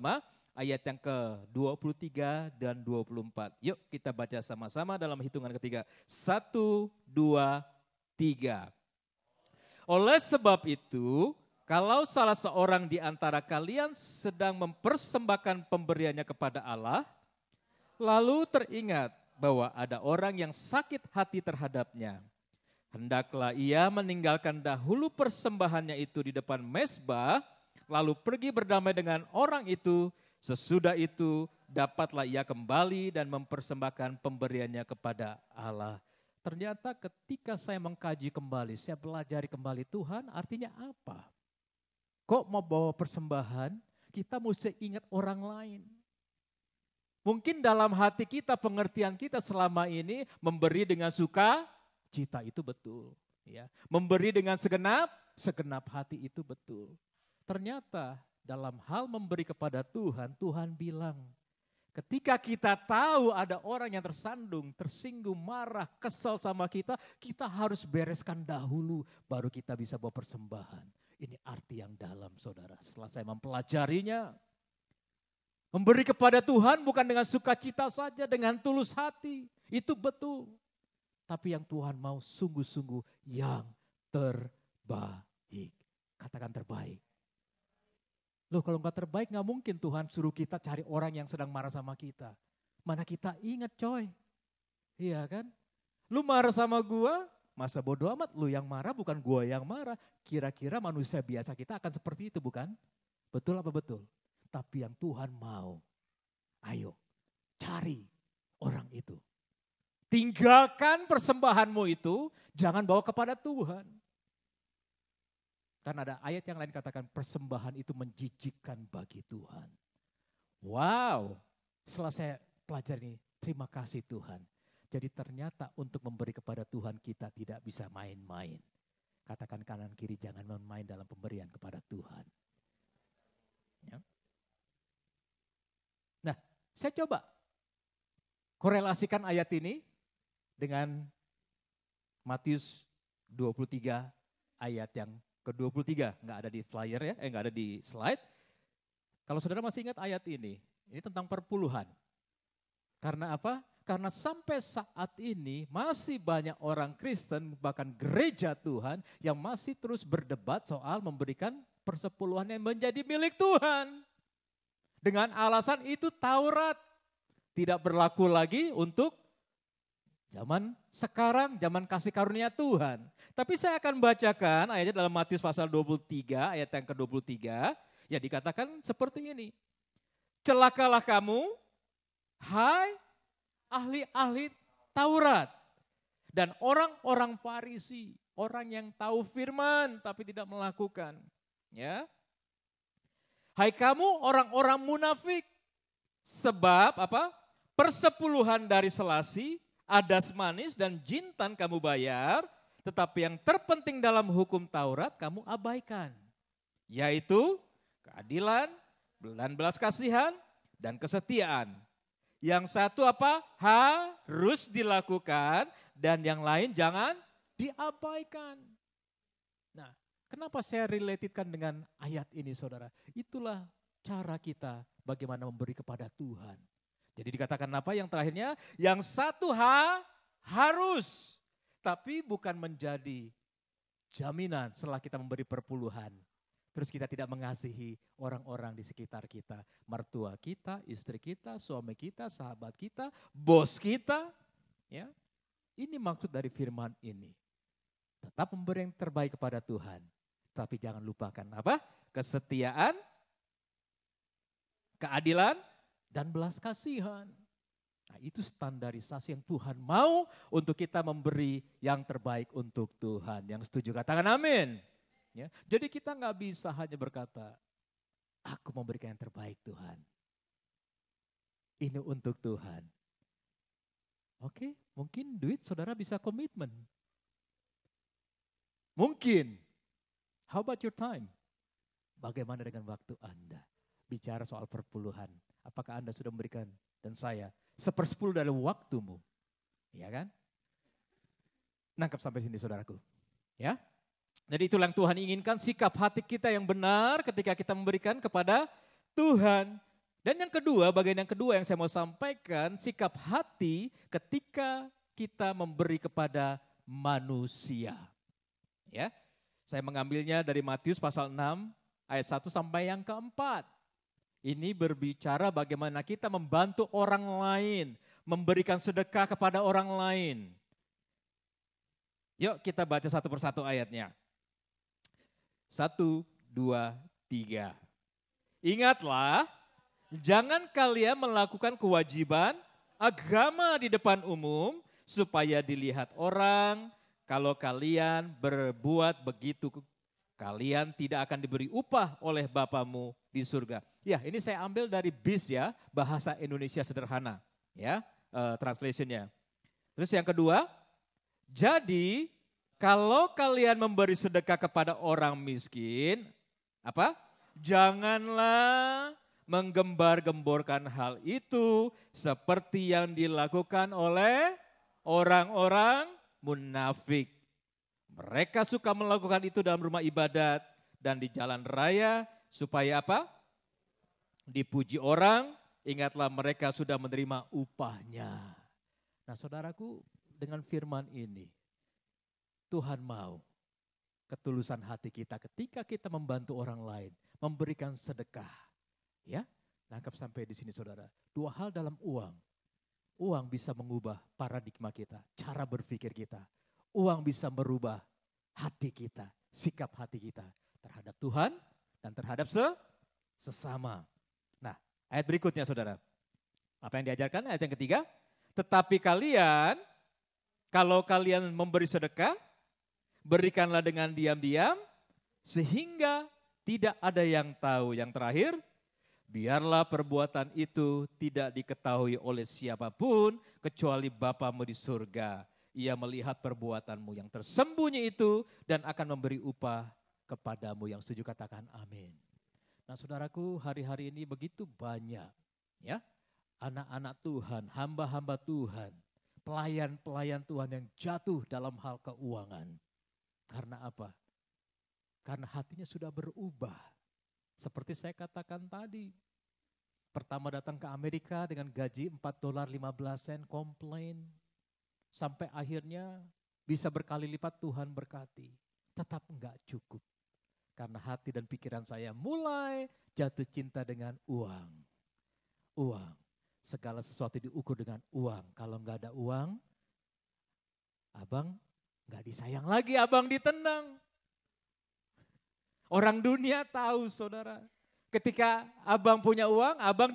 ayat yang ke-23 dan 24. Yuk kita baca sama-sama dalam hitungan ketiga. 1, 2, 3. Oleh sebab itu, kalau salah seorang di antara kalian sedang mempersembahkan pemberiannya kepada Allah, lalu teringat bahwa ada orang yang sakit hati terhadapnya. Hendaklah ia meninggalkan dahulu persembahannya itu di depan mezbah, lalu pergi berdamai dengan orang itu. Sesudah itu dapatlah ia kembali dan mempersembahkan pemberiannya kepada Allah. Ternyata ketika saya mengkaji kembali, saya pelajari kembali Tuhan artinya apa? Kok mau bawa persembahan, kita mesti ingat orang lain. Mungkin dalam hati kita, pengertian kita selama ini memberi dengan sukacita itu betul. Ya. Memberi dengan segenap hati itu betul. Ternyata dalam hal memberi kepada Tuhan, Tuhan bilang, ketika kita tahu ada orang yang tersandung, tersinggung, marah, kesal sama kita, kita harus bereskan dahulu, baru kita bisa bawa persembahan. Ini arti yang dalam, saudara. Setelah saya mempelajarinya, memberi kepada Tuhan bukan dengan sukacita saja, dengan tulus hati, itu betul. Tapi yang Tuhan mau sungguh-sungguh yang terbaik. Katakan terbaik. Loh kalau nggak terbaik nggak mungkin Tuhan suruh kita cari orang yang sedang marah sama kita. Mana kita ingat coy. Iya kan? Lu marah sama gua, masa bodoh amat. Lu yang marah bukan gua yang marah. Kira-kira manusia biasa kita akan seperti itu bukan? Betul apa betul? Tapi yang Tuhan mau, ayo cari orang itu. Tinggalkan persembahanmu itu, jangan bawa kepada Tuhan. Karena ada ayat yang lain katakan persembahan itu menjijikkan bagi Tuhan. Wow, setelah saya pelajari ini, terima kasih Tuhan. Jadi ternyata untuk memberi kepada Tuhan kita tidak bisa main-main. Katakan kanan kiri jangan main-main dalam pemberian kepada Tuhan. Ya. Nah, saya coba korelasikan ayat ini dengan Matius 23 ayat yang ke-23, nggak ada di flyer ya, nggak ada di slide. Kalau saudara masih ingat ayat ini tentang perpuluhan. Karena apa? Karena sampai saat ini masih banyak orang Kristen, bahkan gereja Tuhan yang masih terus berdebat soal memberikan persepuluhan yang menjadi milik Tuhan. Dengan alasan itu Taurat tidak berlaku lagi untuk zaman sekarang, zaman kasih karunia Tuhan. Tapi saya akan bacakan ayatnya dalam Matius pasal 23, ayat yang ke-23. Ya dikatakan seperti ini. Celakalah kamu, hai ahli-ahli Taurat. Dan orang-orang Farisi, orang yang tahu firman tapi tidak melakukan. Ya. Hai kamu orang-orang munafik. Sebab apa? Persepuluhan dari selasi, adas manis dan jintan kamu bayar, tetapi yang terpenting dalam hukum Taurat kamu abaikan. Yaitu keadilan, dan belas kasihan, dan kesetiaan. Yang satu apa? Harus dilakukan dan yang lain jangan diabaikan. Nah, kenapa saya relatedkan dengan ayat ini saudara? Itulah cara kita bagaimana memberi kepada Tuhan. Jadi dikatakan apa yang terakhirnya? Yang satu harus, tapi bukan menjadi jaminan setelah kita memberi perpuluhan. Terus kita tidak mengasihi orang-orang di sekitar kita. Mertua kita, istri kita, suami kita, sahabat kita, bos kita. Ya, ini maksud dari firman ini. Tetap memberi yang terbaik kepada Tuhan. Tapi jangan lupakan apa? Kesetiaan, keadilan, dan belas kasihan. Nah, itu standarisasi yang Tuhan mau untuk kita memberi yang terbaik untuk Tuhan. Yang setuju katakan amin. Ya, jadi kita nggak bisa hanya berkata, aku memberikan yang terbaik Tuhan. Ini untuk Tuhan. Oke, mungkin duit saudara bisa komitmen. Mungkin. How about your time? Bagaimana dengan waktu Anda? Bicara soal perpuluhan. Apakah Anda sudah memberikan dan saya 1/10 dari waktumu? Ya kan? Nangkap sampai sini saudaraku. Ya. Jadi itulah yang Tuhan inginkan, sikap hati kita yang benar ketika kita memberikan kepada Tuhan. Dan yang kedua, bagian yang kedua yang saya mau sampaikan, sikap hati ketika kita memberi kepada manusia. Ya, saya mengambilnya dari Matius pasal 6 ayat 1 sampai yang keempat. Ini berbicara bagaimana kita membantu orang lain, memberikan sedekah kepada orang lain. Yuk kita baca satu persatu ayatnya. 1, 2, 3. Ingatlah, jangan kalian melakukan kewajiban agama di depan umum supaya dilihat orang. Kalau kalian berbuat begitu, kalian tidak akan diberi upah oleh Bapamu di surga. Ya, ini saya ambil dari BIS ya, bahasa Indonesia sederhana, ya, translationnya. Terus yang kedua, jadi kalau kalian memberi sedekah kepada orang miskin, apa? janganlah menggembar-gemborkan hal itu seperti yang dilakukan oleh orang-orang munafik. Mereka suka melakukan itu dalam rumah ibadat dan di jalan raya supaya apa? Dipuji orang, ingatlah mereka sudah menerima upahnya. Nah saudaraku, dengan firman ini, Tuhan mau ketulusan hati kita ketika kita membantu orang lain, memberikan sedekah. Ya, nangkap sampai di sini saudara. Dua hal dalam uang. Uang bisa mengubah paradigma kita, cara berpikir kita. Uang bisa merubah hati kita, sikap hati kita terhadap Tuhan dan terhadap sesama. Nah, ayat berikutnya saudara. Apa yang diajarkan? Ayat yang ketiga. Tetapi kalian, kalau kalian memberi sedekah, berikanlah dengan diam-diam sehingga tidak ada yang tahu. Yang terakhir, biarlah perbuatan itu tidak diketahui oleh siapapun kecuali Bapamu di surga. Ia melihat perbuatanmu yang tersembunyi itu dan akan memberi upah kepadamu. Yang setuju katakan amin. Nah saudaraku, hari-hari ini begitu banyak ya anak-anak Tuhan, hamba-hamba Tuhan, pelayan-pelayan Tuhan yang jatuh dalam hal keuangan. Karena apa? Karena hatinya sudah berubah. Seperti saya katakan tadi, pertama datang ke Amerika dengan gaji $4.15 komplain. Sampai akhirnya bisa berkali lipat Tuhan berkati. Tetap enggak cukup. Karena hati dan pikiran saya mulai jatuh cinta dengan uang. Uang. Segala sesuatu diukur dengan uang. Kalau enggak ada uang, abang enggak disayang lagi, abang ditendang. Orang dunia tahu saudara. Ketika abang punya uang, abang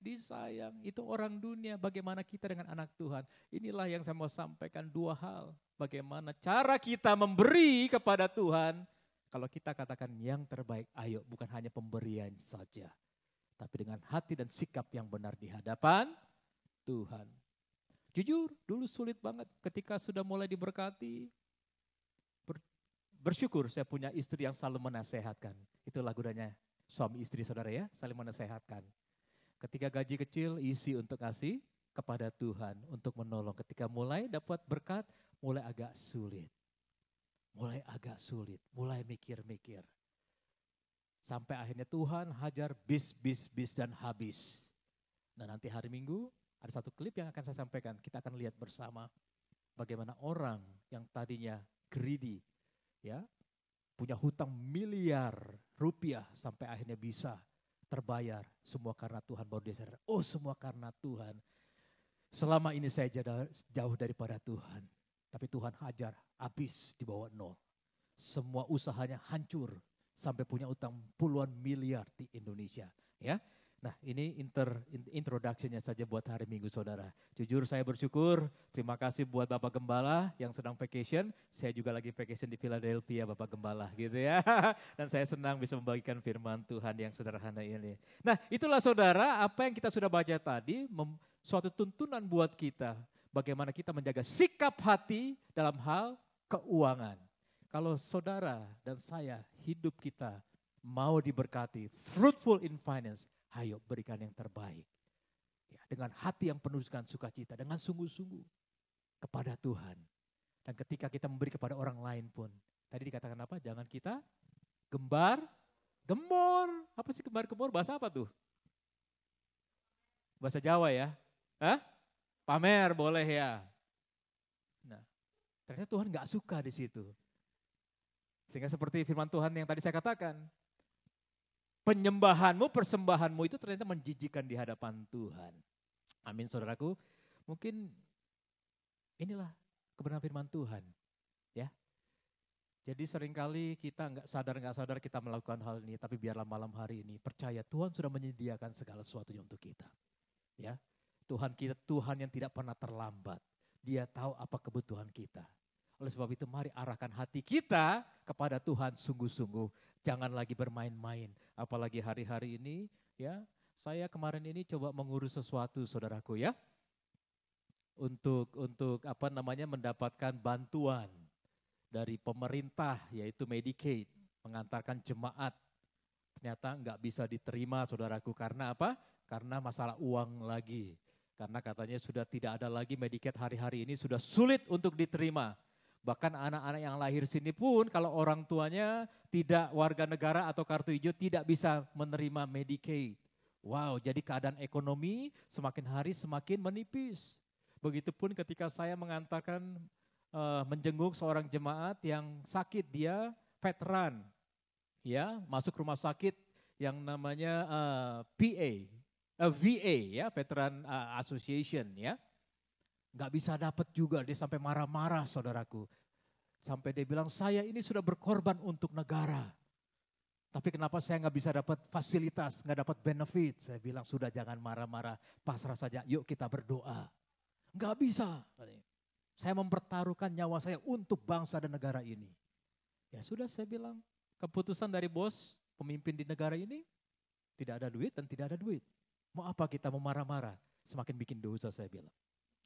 disayang. Itu orang dunia. Bagaimana kita dengan anak Tuhan. Inilah yang saya mau sampaikan dua hal. Bagaimana cara kita memberi kepada Tuhan. Kalau kita katakan yang terbaik, ayo bukan hanya pemberian saja. Tapi dengan hati dan sikap yang benar di hadapan Tuhan. Jujur, dulu sulit banget ketika sudah mulai diberkati. Bersyukur saya punya istri yang selalu menasehatkan. Itu lagunya suami istri saudara ya, saling menasehatkan. Ketika gaji kecil, isi untuk kasih kepada Tuhan, untuk menolong. Ketika mulai dapat berkat, mulai agak sulit. Mulai mikir-mikir. Sampai akhirnya Tuhan hajar bis dan habis. Nah nanti hari Minggu ada satu klip yang akan saya sampaikan. Kita akan lihat bersama bagaimana orang yang tadinya greedy, ya, punya hutang miliar rupiah sampai akhirnya bisa terbayar. Semua karena Tuhan, baru dia sadar, oh semua karena Tuhan. Selama ini saya jauh daripada Tuhan. Tapi Tuhan hajar, habis di bawah nol. Semua usahanya hancur sampai punya utang puluhan miliar di Indonesia. Ya, nah ini introduction-nya saja buat hari Minggu saudara. Jujur saya bersyukur, terima kasih buat Bapak Gembala yang sedang vacation. Saya juga lagi vacation di Philadelphia Bapak Gembala gitu ya. Dan saya senang bisa membagikan firman Tuhan yang sederhana ini. Nah itulah saudara apa yang kita sudah baca tadi, suatu tuntunan buat kita. Bagaimana kita menjaga sikap hati dalam hal keuangan. Kalau saudara dan saya hidup kita mau diberkati, fruitful in finance, ayo berikan yang terbaik. Ya, dengan hati yang penuh dengan sukacita, dengan sungguh-sungguh kepada Tuhan. Dan ketika kita memberi kepada orang lain pun, tadi dikatakan apa? Jangan kita gembor. Apa sih gembar-gembor? Bahasa apa tuh? Bahasa Jawa ya? Hah? Pamer boleh ya. Nah, ternyata Tuhan gak suka di situ. Sehingga seperti firman Tuhan yang tadi saya katakan, penyembahanmu, persembahanmu itu ternyata menjijikan di hadapan Tuhan. Amin saudaraku. Mungkin inilah kebenaran firman Tuhan. Ya. Jadi seringkali kita nggak sadar kita melakukan hal ini, tapi biarlah malam hari ini percaya Tuhan sudah menyediakan segala sesuatunya untuk kita. Ya. Tuhan kita Tuhan yang tidak pernah terlambat. Dia tahu apa kebutuhan kita. Oleh sebab itu mari arahkan hati kita kepada Tuhan sungguh-sungguh. Jangan lagi bermain-main. Apalagi hari-hari ini ya. Saya kemarin ini coba mengurus sesuatu saudaraku ya. Untuk mendapatkan bantuan dari pemerintah yaitu Medicaid. Mengantarkan jemaat. Ternyata nggak bisa diterima saudaraku. Karena apa? Karena masalah uang lagi. Karena katanya sudah tidak ada lagi Medicaid hari-hari ini, sudah sulit untuk diterima. Bahkan anak-anak yang lahir sini pun kalau orang tuanya tidak warga negara atau kartu hijau tidak bisa menerima Medicaid. Wow, jadi keadaan ekonomi semakin hari semakin menipis. Begitupun ketika saya mengantarkan menjenguk seorang jemaat yang sakit, dia veteran. Ya, masuk rumah sakit yang namanya VA ya, Veteran Association ya. Nggak bisa dapat juga, dia sampai marah-marah saudaraku. Sampai dia bilang, saya ini sudah berkorban untuk negara. Tapi kenapa saya nggak bisa dapat fasilitas, nggak dapat benefit? Saya bilang, sudah jangan marah-marah, pasrah saja, yuk kita berdoa. Nggak bisa. Saya mempertaruhkan nyawa saya untuk bangsa dan negara ini. Ya sudah saya bilang, keputusan dari bos, pemimpin di negara ini, tidak ada duit dan tidak ada duit. Mau apa kita mau marah-marah? Semakin bikin dosa saya bilang.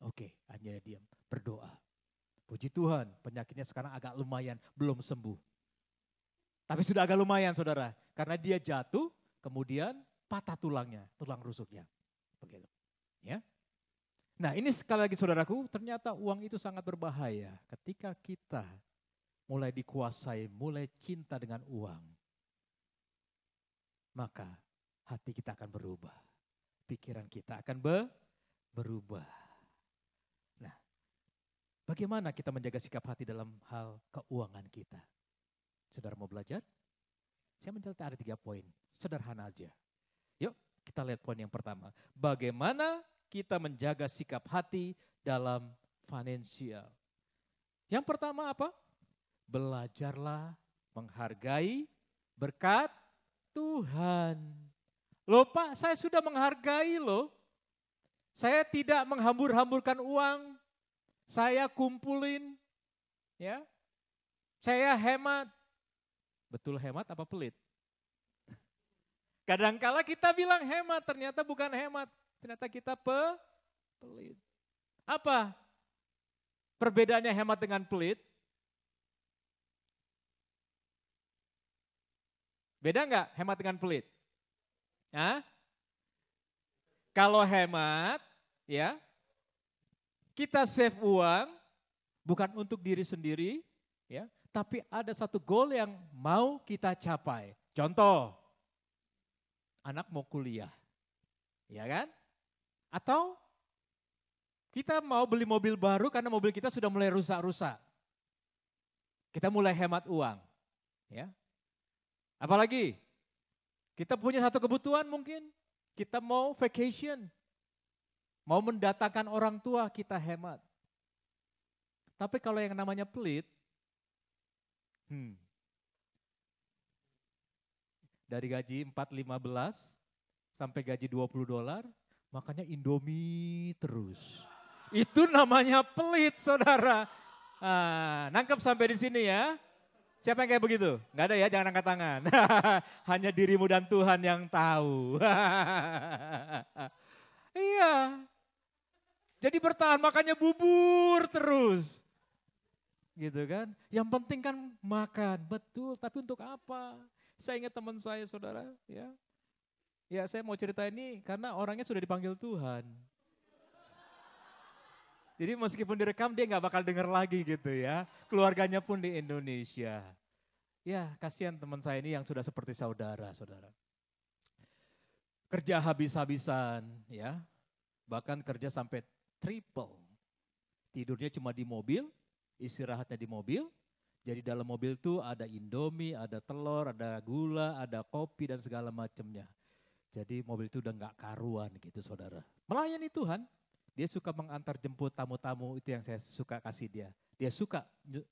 Oke, hanya diam, berdoa. Puji Tuhan, penyakitnya sekarang agak lumayan, belum sembuh. Tapi sudah agak lumayan saudara, karena dia jatuh, kemudian patah tulangnya, tulang rusuknya. Begitu. Ya. Nah ini sekali lagi saudaraku, ternyata uang itu sangat berbahaya ketika kita mulai dikuasai, mulai cinta dengan uang, maka hati kita akan berubah, pikiran kita akan berubah. Nah, bagaimana kita menjaga sikap hati dalam hal keuangan kita? Saudara mau belajar? Saya mencatat ada 3 poin, sederhana aja. Yuk kita lihat poin yang pertama. Bagaimana kita menjaga sikap hati dalam finansial? Yang pertama apa? Belajarlah menghargai berkat Tuhan. Loh Pak, saya sudah menghargai loh. Saya tidak menghambur-hamburkan uang. Saya kumpulin. Ya. Saya hemat. Betul hemat apa pelit? Kadangkala kita bilang hemat, ternyata bukan hemat. Ternyata kita pelit. Apa perbedaannya hemat dengan pelit? Beda enggak hemat dengan pelit? Hah? Kalau hemat, ya, kita save uang bukan untuk diri sendiri, ya, tapi ada satu goal yang mau kita capai. Contoh, anak mau kuliah, ya kan? Atau kita mau beli mobil baru karena mobil kita sudah mulai rusak-rusak. Kita mulai hemat uang, ya. Apalagi kita punya satu kebutuhan mungkin, kita mau vacation, mau mendatangkan orang tua, kita hemat. Tapi kalau yang namanya pelit, dari gaji 4.15 sampai gaji $20, makanya Indomie terus. Itu namanya pelit saudara. Nangkep sampai di sini ya. Siapa yang kayak begitu? Enggak ada ya, jangan angkat tangan. Hanya dirimu dan Tuhan yang tahu. Iya. Jadi bertahan, makanya bubur terus. Gitu kan. Yang penting kan makan, betul. Tapi untuk apa? Saya ingat teman saya saudara. Ya saya mau cerita ini karena orangnya sudah dipanggil Tuhan. Jadi meskipun direkam dia nggak bakal denger lagi gitu ya. Keluarganya pun di Indonesia. Ya kasihan teman saya ini yang sudah seperti saudara-saudara. Kerja habis-habisan ya. Bahkan kerja sampai triple. Tidurnya cuma di mobil, istirahatnya di mobil. Jadi dalam mobil tuh ada Indomie, ada telur, ada gula, ada kopi dan segala macamnya. Jadi mobil itu udah nggak karuan gitu saudara. Melayani Tuhan. Dia suka mengantar jemput tamu-tamu, itu yang saya suka kasih dia. Dia suka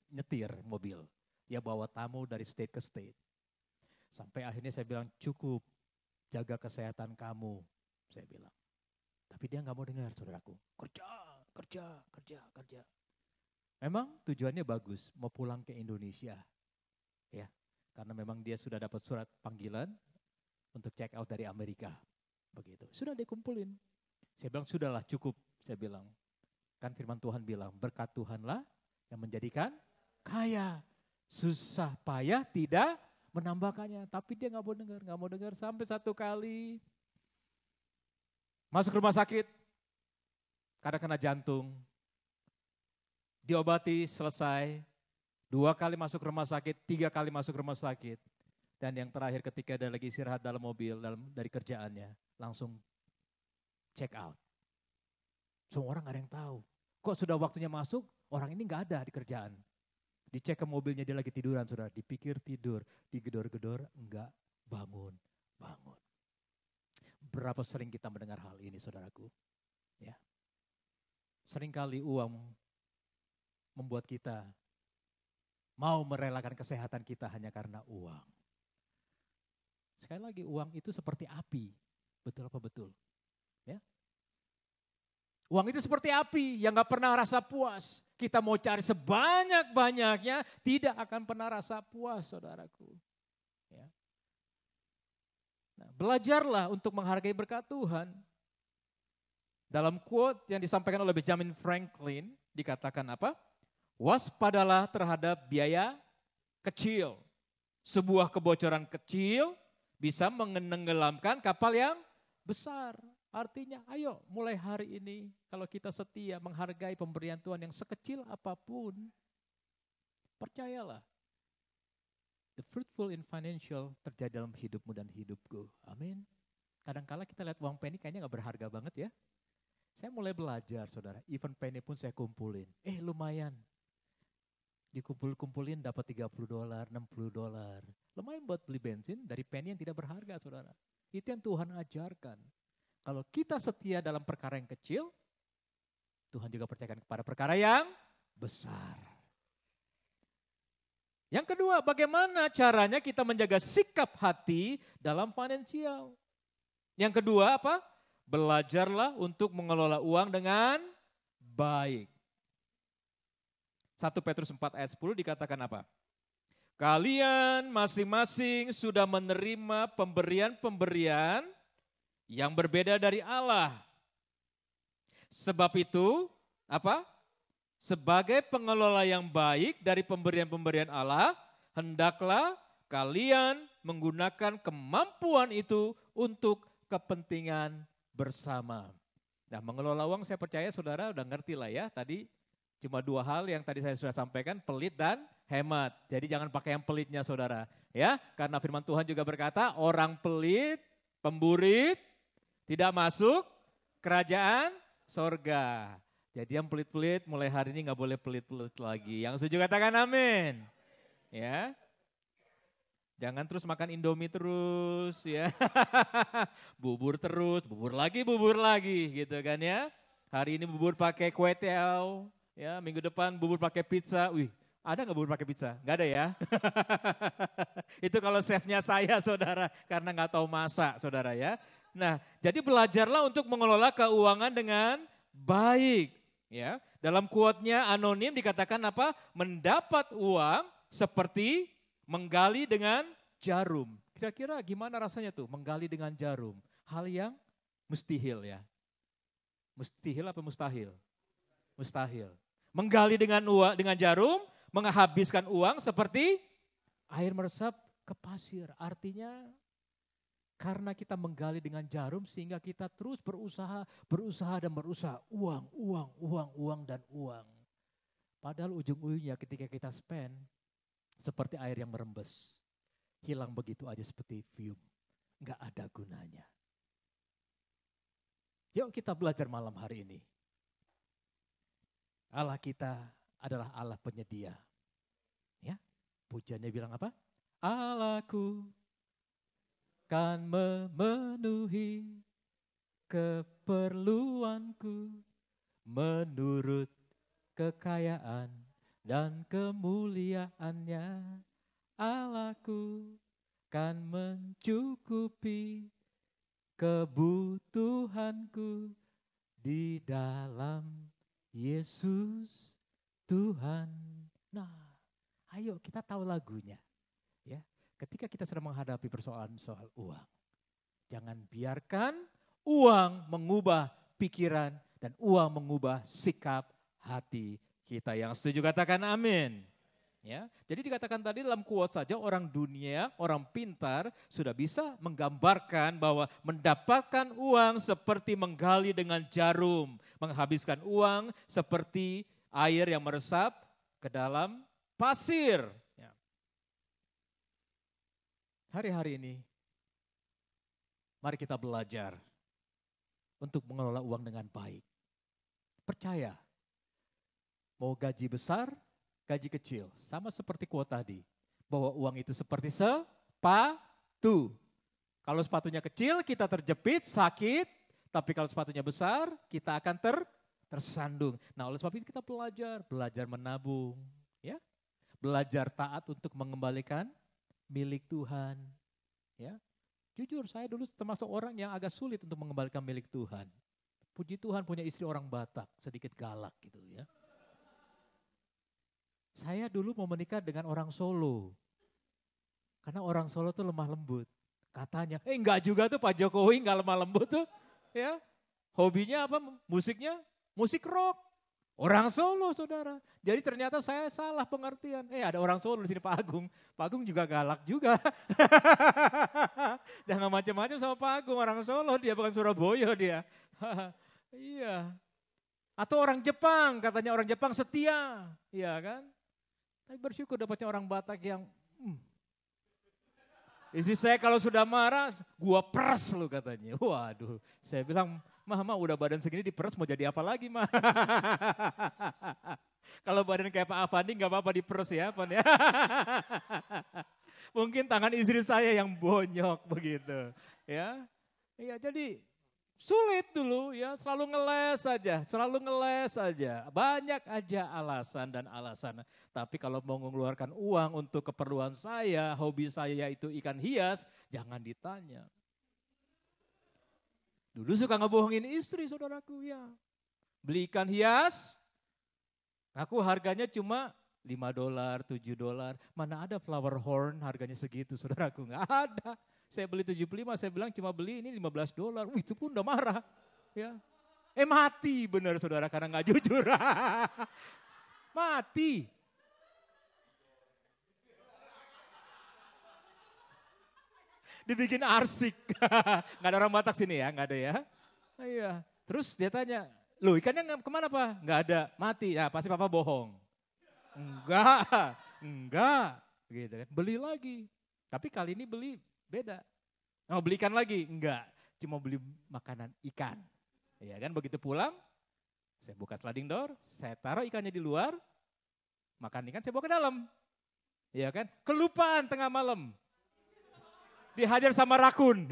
nyetir mobil. Dia bawa tamu dari state ke state. Sampai akhirnya saya bilang cukup jaga kesehatan kamu, saya bilang. Tapi dia nggak mau dengar saudaraku. Kerja. Memang tujuannya bagus, mau pulang ke Indonesia. Ya, karena memang dia sudah dapat surat panggilan untuk check out dari Amerika. Begitu, sudah dikumpulin. Saya bilang sudahlah cukup, saya bilang. Kan firman Tuhan bilang berkat Tuhanlah yang menjadikan kaya. Susah payah tidak menambahkannya, tapi dia nggak mau dengar sampai satu kali masuk rumah sakit, karena kena jantung, diobati selesai, 2 kali masuk rumah sakit, 3 kali masuk rumah sakit, dan yang terakhir ketika dia lagi istirahat dalam mobil dari kerjaannya, langsung check out. Semua orang gak ada yang tahu. Kok sudah waktunya masuk, orang ini gak ada di kerjaan. Dicek ke mobilnya dia lagi tiduran, saudara. Dipikir tidur, digedor-gedor, enggak bangun. Berapa sering kita mendengar hal ini, saudaraku? Ya. Seringkali uang membuat kita mau merelakan kesehatan kita hanya karena uang. Sekali lagi, uang itu seperti api. Betul apa betul? Ya. Uang itu seperti api yang gak pernah rasa puas. Kita mau cari sebanyak-banyaknya, tidak akan pernah rasa puas, saudaraku. Ya. Nah, belajarlah untuk menghargai berkat Tuhan. Dalam quote yang disampaikan oleh Benjamin Franklin, dikatakan apa? Waspadalah terhadap biaya kecil. Sebuah kebocoran kecil bisa menenggelamkan kapal yang besar. Artinya ayo mulai hari ini kalau kita setia menghargai pemberian Tuhan yang sekecil apapun, percayalah. The fruitful in financial terjadi dalam hidupmu dan hidupku. Amin. Kadang-kala kita lihat uang penny kayaknya gak berharga banget ya. Saya mulai belajar saudara, even penny pun saya kumpulin. Lumayan. Dikumpul-kumpulin dapat $30, $60. Lumayan buat beli bensin dari penny yang tidak berharga saudara. Itu yang Tuhan ajarkan. Kalau kita setia dalam perkara yang kecil, Tuhan juga percayakan kepada perkara yang besar. Yang kedua, bagaimana caranya kita menjaga sikap hati dalam finansial. Yang kedua apa? Belajarlah untuk mengelola uang dengan baik. 1 Petrus 4 ayat 10 dikatakan apa? Kalian masing-masing sudah menerima pemberian-pemberian yang berbeda dari Allah. Sebab itu, apa? Sebagai pengelola yang baik dari pemberian-pemberian Allah, hendaklah kalian menggunakan kemampuan itu untuk kepentingan bersama. Nah, mengelola uang saya percaya saudara udah ngerti lah ya. Tadi cuma 2 hal yang tadi saya sudah sampaikan, pelit dan hemat. Jadi jangan pakai yang pelitnya saudara. Ya, karena firman Tuhan juga berkata, orang pelit, pemburit, tidak masuk kerajaan sorga. Jadi yang pelit-pelit mulai hari ini gak boleh pelit-pelit lagi. Yang setuju katakan amin. Ya. Jangan terus makan Indomie terus ya. Bubur terus, bubur lagi gitu kan ya. Hari ini bubur pakai kue teow, ya minggu depan bubur pakai pizza. Wih, ada gak bubur pakai pizza? Gak ada ya. Itu kalau chefnya saya saudara, karena gak tahu masak saudara ya. Nah, jadi belajarlah untuk mengelola keuangan dengan baik. Ya, dalam quote-nya anonim dikatakan apa? Mendapat uang seperti menggali dengan jarum. Kira-kira gimana rasanya tuh menggali dengan jarum? Hal yang mustahil ya. Mustahil apa mustahil? Mustahil. Menggali dengan jarum, menghabiskan uang seperti air meresap ke pasir. Artinya karena kita menggali dengan jarum sehingga kita terus berusaha. Uang dan uang. Padahal ujung-ujungnya ketika kita spend seperti air yang merembes. Hilang begitu aja seperti fume. Enggak ada gunanya. Yuk kita belajar malam hari ini. Allah kita adalah Allah penyedia. Ya, pujiannya bilang apa? Allahku kan memenuhi keperluanku menurut kekayaan dan kemuliaannya. Allahku kan mencukupi kebutuhanku di dalam Yesus Tuhan. Nah, ayo kita tahu lagunya. Ya, ketika kita sedang menghadapi persoalan soal uang, jangan biarkan uang mengubah pikiran dan uang mengubah sikap hati kita. Yang setuju katakan amin. Ya, jadi dikatakan tadi dalam quote saja orang dunia, orang pintar sudah bisa menggambarkan bahwa mendapatkan uang seperti menggali dengan jarum, menghabiskan uang seperti air yang meresap ke dalam pasir. Ya. Hari-hari ini, mari kita belajar untuk mengelola uang dengan baik. Percaya, mau gaji besar, gaji kecil, sama seperti quote tadi, bahwa uang itu seperti sepatu. Kalau sepatunya kecil, kita terjepit, sakit, tapi kalau sepatunya besar, kita akan tersandung. Nah, oleh sebab itu kita belajar menabung, ya, belajar taat untuk mengembalikan milik Tuhan, ya. Jujur, saya dulu termasuk orang yang agak sulit untuk mengembalikan milik Tuhan. Puji Tuhan punya istri orang Batak, sedikit galak gitu ya. Saya dulu mau menikah dengan orang Solo. Karena orang Solo tuh lemah lembut. Katanya, enggak juga tuh Pak Jokowi enggak lemah lembut tuh. Ya, hobinya apa? Musiknya, musik rock. Orang Solo, saudara. Jadi ternyata saya salah pengertian. Ada orang Solo di sini, Pak Agung. Pak Agung juga galak juga. Jangan macam-macam sama Pak Agung. Orang Solo dia, bukan Surabaya dia. Iya. Atau orang Jepang, katanya orang Jepang setia. Iya kan? Tapi bersyukur dapatnya orang Batak yang istri saya kalau sudah marah, gua peres lu katanya. Waduh, saya bilang, Mah udah badan segini diperes mau jadi apa lagi, Mah? Kalau badan kayak Pak Avandi gak apa-apa diperes ya, Pan ya. Mungkin tangan istri saya yang bonyok begitu, ya. Iya, jadi sulit dulu ya, selalu ngeles saja. Banyak aja alasan dan alasan. Tapi kalau mau mengeluarkan uang untuk keperluan saya, hobi saya yaitu ikan hias, jangan ditanya. Dulu suka ngebohongin istri, saudaraku ya. Beli ikan hias, aku harganya cuma $5, $7. Mana ada flower horn harganya segitu, saudaraku, nggak ada. Saya beli 75, saya bilang cuma beli ini $15. Itu pun udah marah. Ya. Mati benar saudara karena nggak jujur. Mati. Dibikin arsik. Nggak ada orang Batak sini ya, nggak ada ya. Iya. Terus dia tanya, loh ikannya kemana Pak? Nggak ada, mati. Ya pasti Papa bohong. Enggak. Gitu kan. Beli lagi. Tapi kali ini beli beda. Mau beli ikan lagi? Enggak, cuma beli makanan ikan. Ya kan, begitu pulang, saya buka sliding door, saya taruh ikannya di luar, makan ikan saya bawa ke dalam. Ya kan, kelupaan tengah malam. Dihajar sama rakun.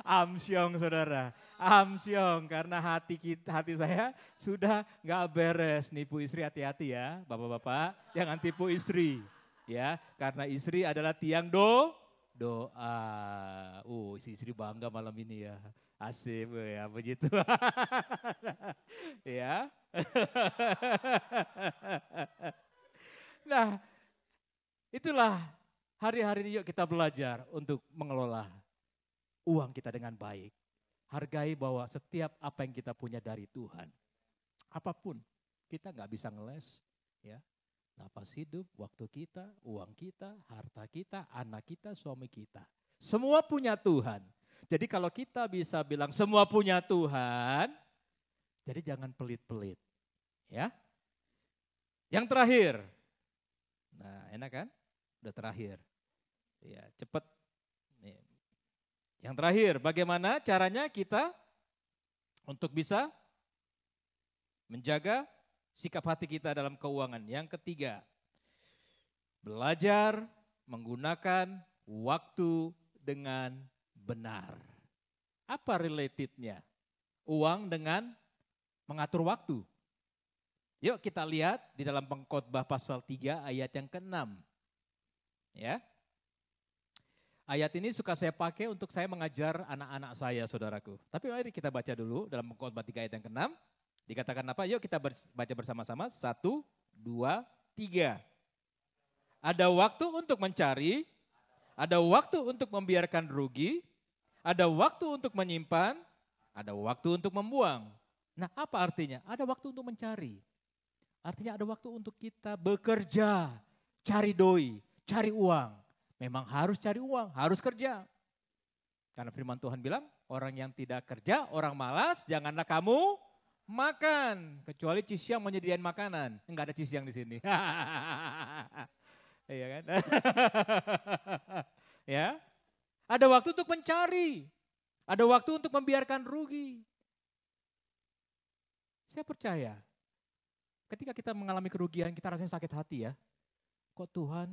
Amsyong saudara, amsyong karena hati saya sudah gak beres. Nipu istri hati-hati ya, bapak-bapak, jangan tipu istri. Ya, karena istri adalah tiang doa. Si istri bangga malam ini ya. Asik ya, begitu. Ya. Nah, itulah hari-hari ini yuk kita belajar untuk mengelola uang kita dengan baik. Hargai bahwa setiap apa yang kita punya dari Tuhan. Apapun, kita nggak bisa ngeles. Ya. Napas hidup, waktu kita, uang kita, harta kita, anak kita, suami kita. Semua punya Tuhan. Jadi kalau kita bisa bilang semua punya Tuhan, jadi jangan pelit-pelit. Ya. Yang terakhir. Nah enak kan? Udah terakhir. Ya cepat. Yang terakhir, bagaimana caranya kita untuk bisa menjaga sikap hati kita dalam keuangan. Yang ketiga, belajar menggunakan waktu dengan benar. Apa relatednya? Uang dengan mengatur waktu. Yuk kita lihat di dalam Pengkhotbah pasal 3 ayat yang ke-6. Ya. Ayat ini suka saya pakai untuk saya mengajar anak-anak saya, saudaraku. Tapi mari kita baca dulu dalam Pengkhotbah 3 ayat yang ke-6. Dikatakan apa? Yuk kita baca bersama-sama. 1, 2, 3. Ada waktu untuk mencari, ada waktu untuk membiarkan rugi, ada waktu untuk menyimpan, ada waktu untuk membuang. Nah apa artinya? Ada waktu untuk mencari, Artinya ada waktu untuk kita bekerja, cari doi, cari uang. Memang harus cari uang, harus kerja. Karena firman Tuhan bilang, orang yang tidak kerja, orang malas, janganlah kamu makan. Kecuali Cisiang menyediakan makanan. Enggak ada Cisiang di sini. Iya kan? Ya. Ada waktu untuk mencari. Ada waktu untuk membiarkan rugi. Saya percaya, ketika kita mengalami kerugian, kita rasanya sakit hati ya. Kok Tuhan,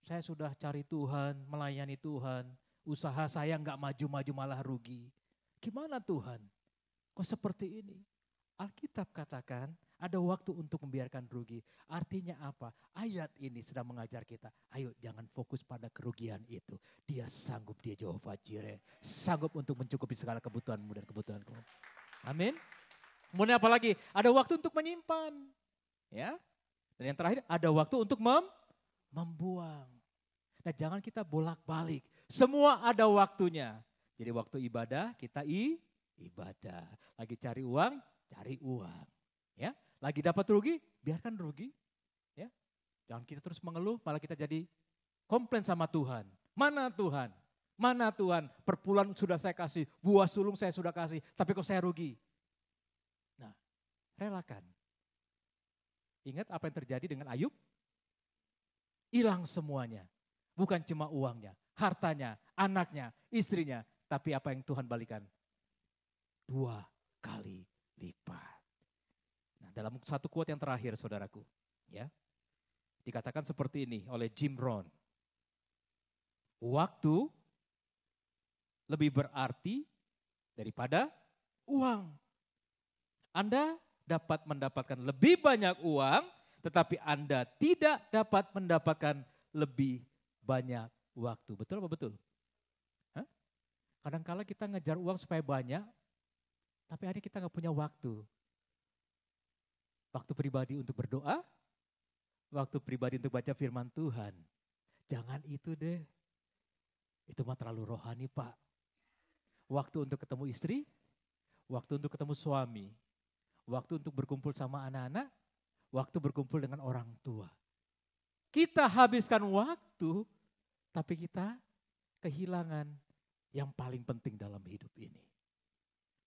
saya sudah cari Tuhan, melayani Tuhan, usaha saya nggak maju-maju malah rugi. Gimana Tuhan? Kok seperti ini? Alkitab katakan ada waktu untuk membiarkan rugi. Artinya apa? Ayat ini sedang mengajar kita. Ayo jangan fokus pada kerugian itu. Dia sanggup, dia Jehovah Jireh. Sanggup untuk mencukupi segala kebutuhanmu dan kebutuhanku. Amin. Kemudian apa lagi? Ada waktu untuk menyimpan. Ya. Dan yang terakhir ada waktu untuk membuang. Nah jangan kita bolak-balik. Semua ada waktunya. Jadi waktu ibadah kita ibadah. Lagi cari uang, cari uang. Ya, lagi dapat rugi, biarkan rugi. Ya, jangan kita terus mengeluh, malah kita jadi komplain sama Tuhan. Mana Tuhan? Mana Tuhan? Per bulan sudah saya kasih, buah sulung saya sudah kasih, tapi kok saya rugi? Nah, relakan. Ingat apa yang terjadi dengan Ayub? Hilang semuanya. Bukan cuma uangnya, hartanya, anaknya, istrinya. Tapi apa yang Tuhan balikan? 2 kali lipat. Nah, dalam satu quote yang terakhir saudaraku, ya, dikatakan seperti ini oleh Jim Rohn. Waktu lebih berarti daripada uang. Anda dapat mendapatkan lebih banyak uang, tetapi Anda tidak dapat mendapatkan lebih banyak waktu. Betul apa betul? Hah? Kadang-kala kita ngejar uang supaya banyak, tapi hari kita nggak punya waktu. Waktu pribadi untuk berdoa, waktu pribadi untuk baca firman Tuhan. Jangan itu deh. Itu mah terlalu rohani Pak. Waktu untuk ketemu istri, waktu untuk ketemu suami, waktu untuk berkumpul sama anak-anak, waktu berkumpul dengan orang tua. Kita habiskan waktu, tapi kita kehilangan yang paling penting dalam hidup ini.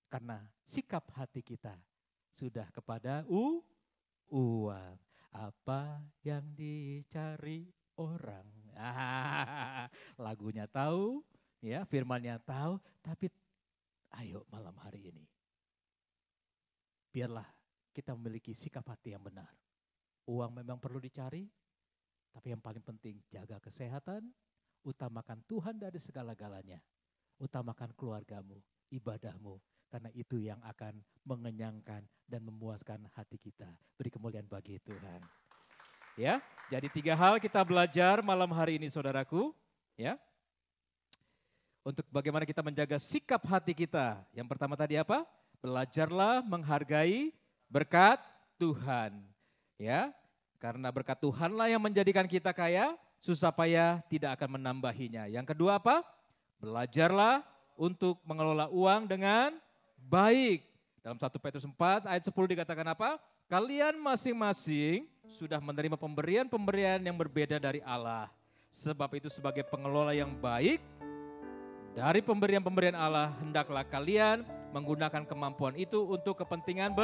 Karena sikap hati kita sudah kepada uang. Apa yang dicari orang. Lagunya tahu, ya, firmannya tahu, tapi ayo malam hari ini. Biarlah kita memiliki sikap hati yang benar. Uang memang perlu dicari, tapi yang paling penting jaga kesehatan, utamakan Tuhan dari segala-galanya. Utamakan keluargamu, ibadahmu, karena itu yang akan mengenyangkan dan memuaskan hati kita. Beri kemuliaan bagi Tuhan. Ya, jadi 3 hal kita belajar malam hari ini saudaraku. Ya, untuk bagaimana kita menjaga sikap hati kita. Yang pertama tadi apa? Belajarlah menghargai berkat Tuhan. Ya, karena berkat Tuhanlah yang menjadikan kita kaya, susah payah tidak akan menambahinya. Yang kedua apa? Belajarlah untuk mengelola uang dengan baik. Dalam 1 Petrus 4 ayat 10 dikatakan apa? Kalian masing-masing sudah menerima pemberian-pemberian yang berbeda dari Allah. Sebab itu sebagai pengelola yang baik dari pemberian-pemberian Allah, hendaklah kalian menggunakan kemampuan itu untuk kepentingan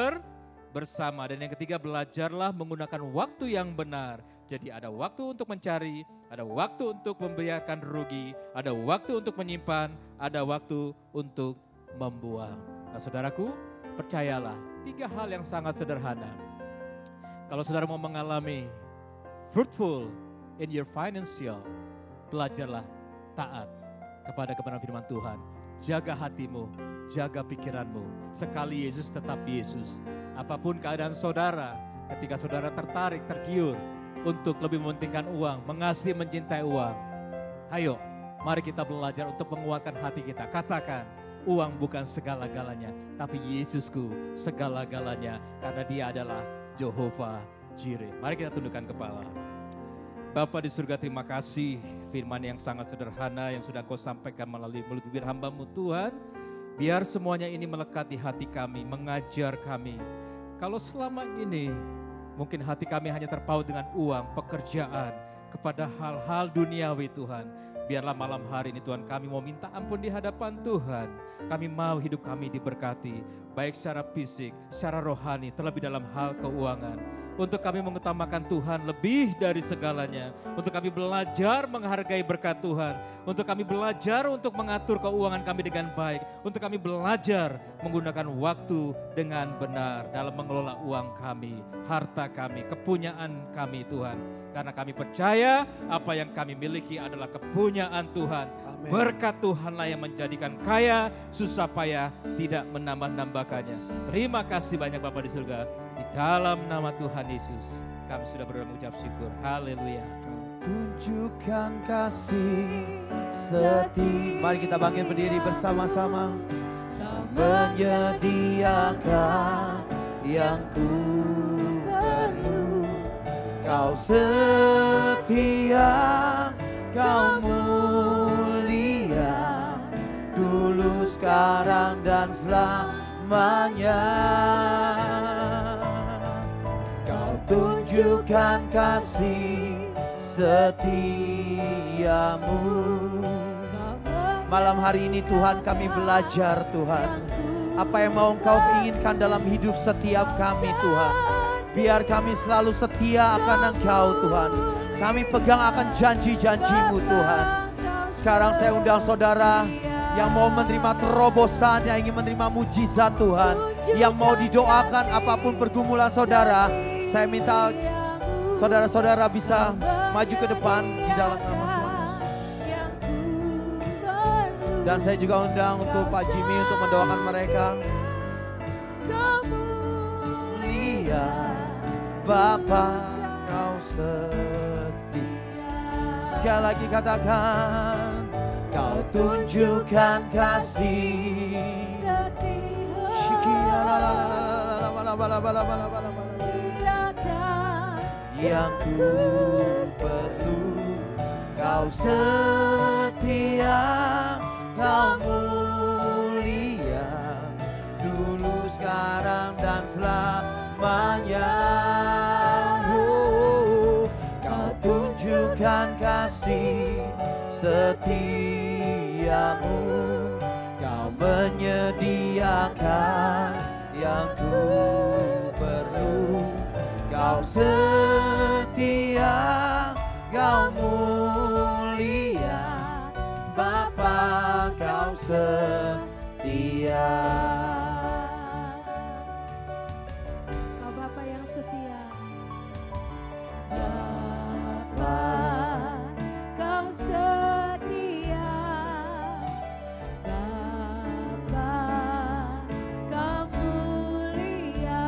bersama. Dan yang ketiga, belajarlah menggunakan waktu yang benar. Jadi ada waktu untuk mencari, ada waktu untuk membiarkan rugi, ada waktu untuk menyimpan, ada waktu untuk membuang. Nah saudaraku, percayalah 3 hal yang sangat sederhana. Kalau saudara mau mengalami fruitful in your financial, belajarlah taat kepada kebenaran firman Tuhan. Jaga hatimu, jaga pikiranmu. Sekali Yesus tetap Yesus. Apapun keadaan saudara, ketika saudara tertarik, tergiur untuk lebih mementingkan uang, mengasihi, mencintai uang. Ayo, mari kita belajar untuk menguatkan hati kita. Katakan, uang bukan segala-galanya, tapi Yesusku segala-galanya. Karena dia adalah Jehovah Jireh. Mari kita tundukkan kepala. Bapa di surga, terima kasih firman yang sangat sederhana yang sudah Kau sampaikan melalui mulut bibir hamba-Mu Tuhan. Biar semuanya ini melekat di hati kami, mengajar kami. Kalau selama ini Mungkin hati kami hanya terpaut dengan uang, pekerjaan, kepada hal-hal duniawi Tuhan. Biarlah malam hari ini Tuhan kami mau minta ampun di hadapan Tuhan. Kami mau hidup kami diberkati, baik secara fisik, secara rohani, terlebih dalam hal keuangan. Untuk kami mengutamakan Tuhan lebih dari segalanya. Untuk kami belajar menghargai berkat Tuhan. Untuk kami belajar untuk mengatur keuangan kami dengan baik. Untuk kami belajar menggunakan waktu dengan benar dalam mengelola uang kami, harta kami, kepunyaan kami Tuhan. Karena kami percaya apa yang kami miliki adalah kepunyaan Tuhan. Amin. Berkat Tuhanlah yang menjadikan kaya, susah payah tidak menambah-nambahkannya. Terima kasih banyak Bapa di surga. Di dalam nama Tuhan Yesus kami sudah berdoa mengucap syukur. Haleluya. Tunjukkan kasih setia. Mari kita bangkit berdiri bersama-sama. Kau menyediakan yang ku perlu. Kau setia, kau mulia, dulu, sekarang, dan selamanya. Kau tunjukkan kasih setiamu. Malam hari ini Tuhan kami belajar Tuhan, apa yang mau Engkau inginkan dalam hidup setiap kami Tuhan. Biar kami selalu setia akan Engkau Tuhan. Kami pegang akan janji-janji-Mu Tuhan. Sekarang saya undang saudara yang mau menerima terobosan, yang ingin menerima mujizat Tuhan, yang mau didoakan apapun pergumulan saudara, saya minta saudara-saudara bisa maju ke depan di dalam nama Tuhan Yesus. Dan saya juga undang untuk Pak Jimmy untuk mendoakan mereka. Lihat Bapa, Kau setia. Sekali lagi katakan, Kau tunjukkan kasih setia. Yang ku perlu. Kau setia, Kau mulia, dulu, sekarang, dan selamanya. Kau tunjukkan kasih setiamu. Kau menyediakan yang ku perlu. Kau setia, Kau mulia, Bapa, Kau setia. Kau Bapa yang setia. Bapa, Kau setia. Bapa, Kau mulia.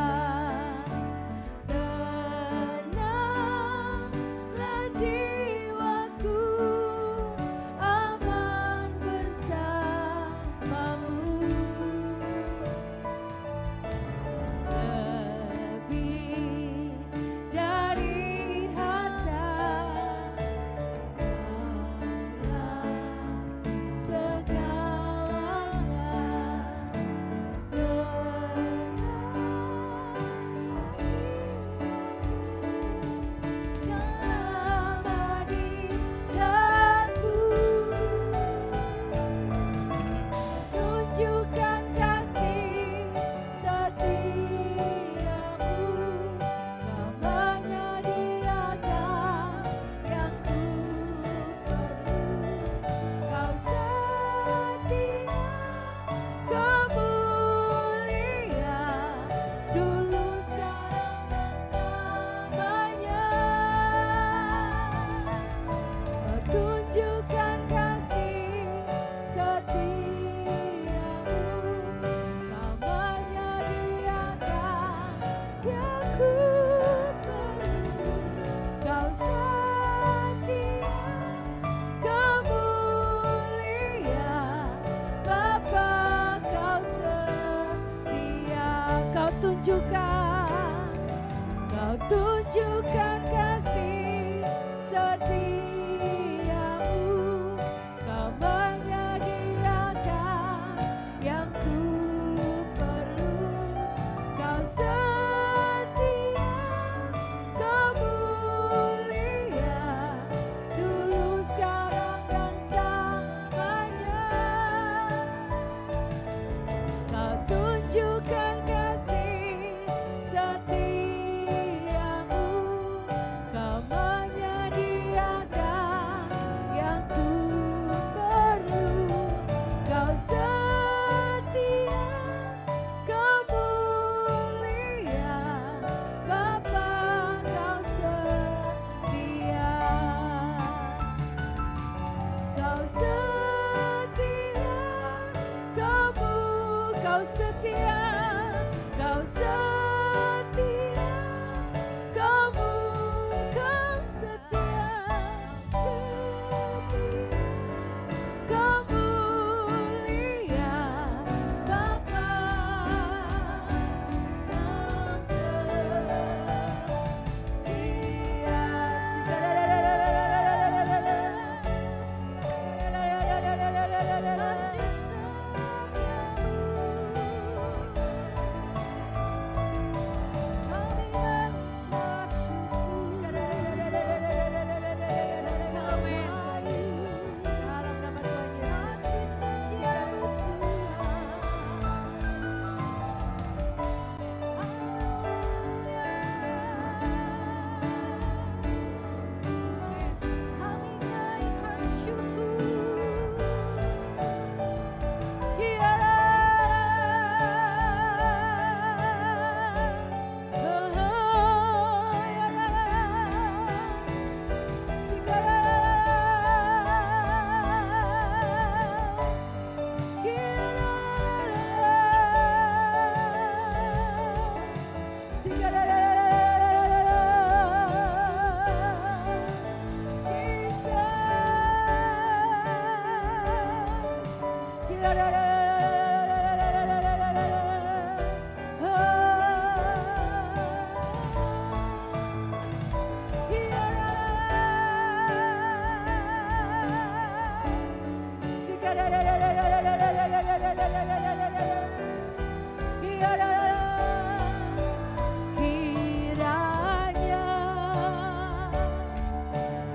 Kiranya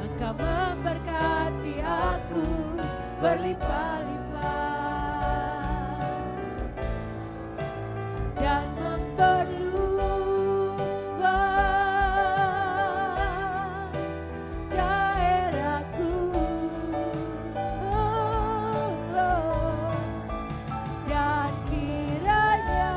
Engkau memberkati aku berlimpah-limpah dan memperluas daerahku. Dan kiranya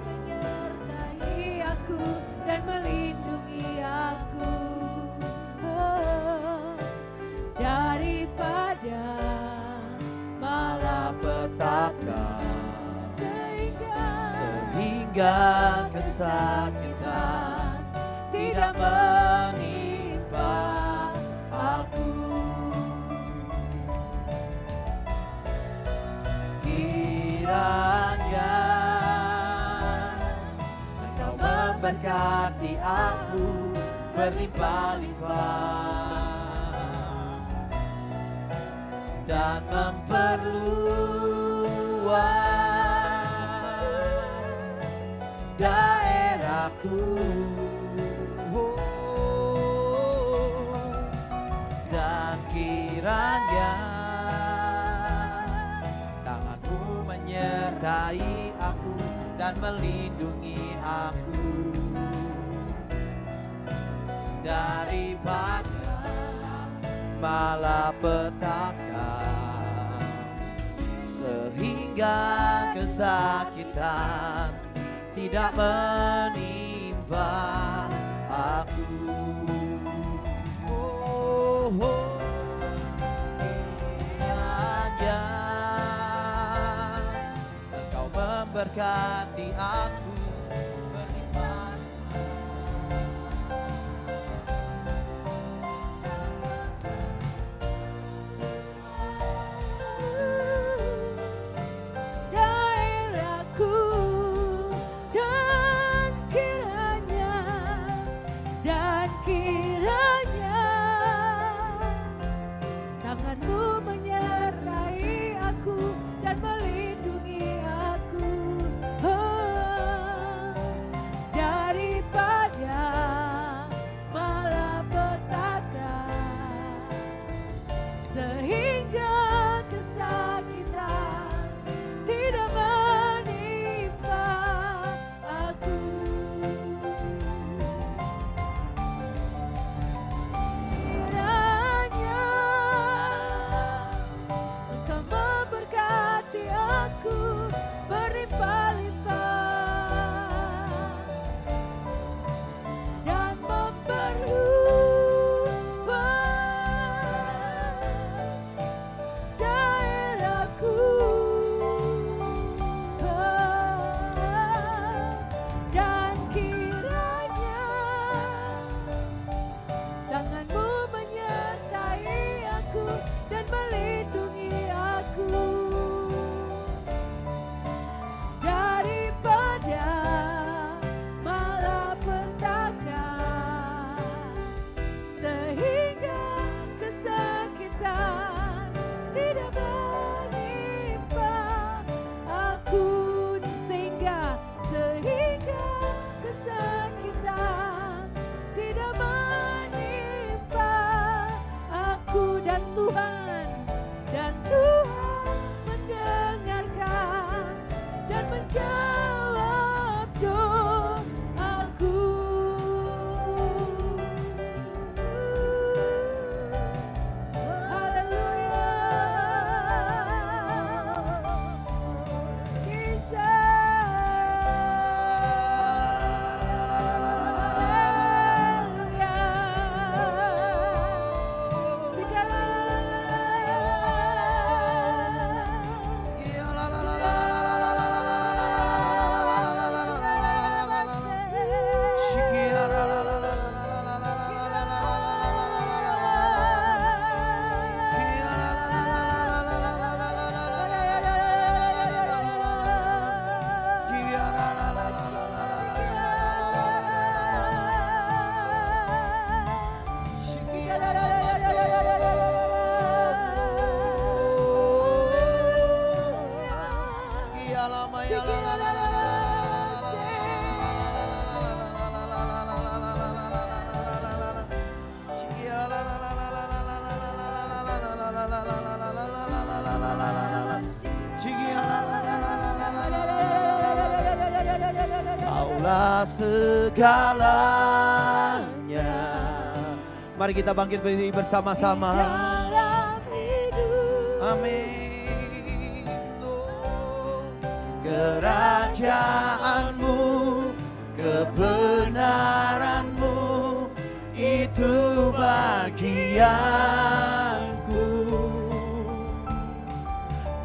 menyertai aku dan melindungi aku daripada malapetaka sehingga kesakitan tidak menimpa aku. Kiranya Engkau memberkati aku berlimpah-limpah dan memperluas daerahku. Dan kiranya tanganmu menyertai aku dan melindungi aku daripada malapetaka sehingga kesakitan tidak menimpa aku. Kiranya Engkau memberkati aku berlimpah. daerahku dan kiranya tanganmu menyertai aku dan melindungi aku segalanya. Mari kita bangkit berdiri bersama-sama. Amin. Kerajaanmu, kebenaranmu, itu bagianku.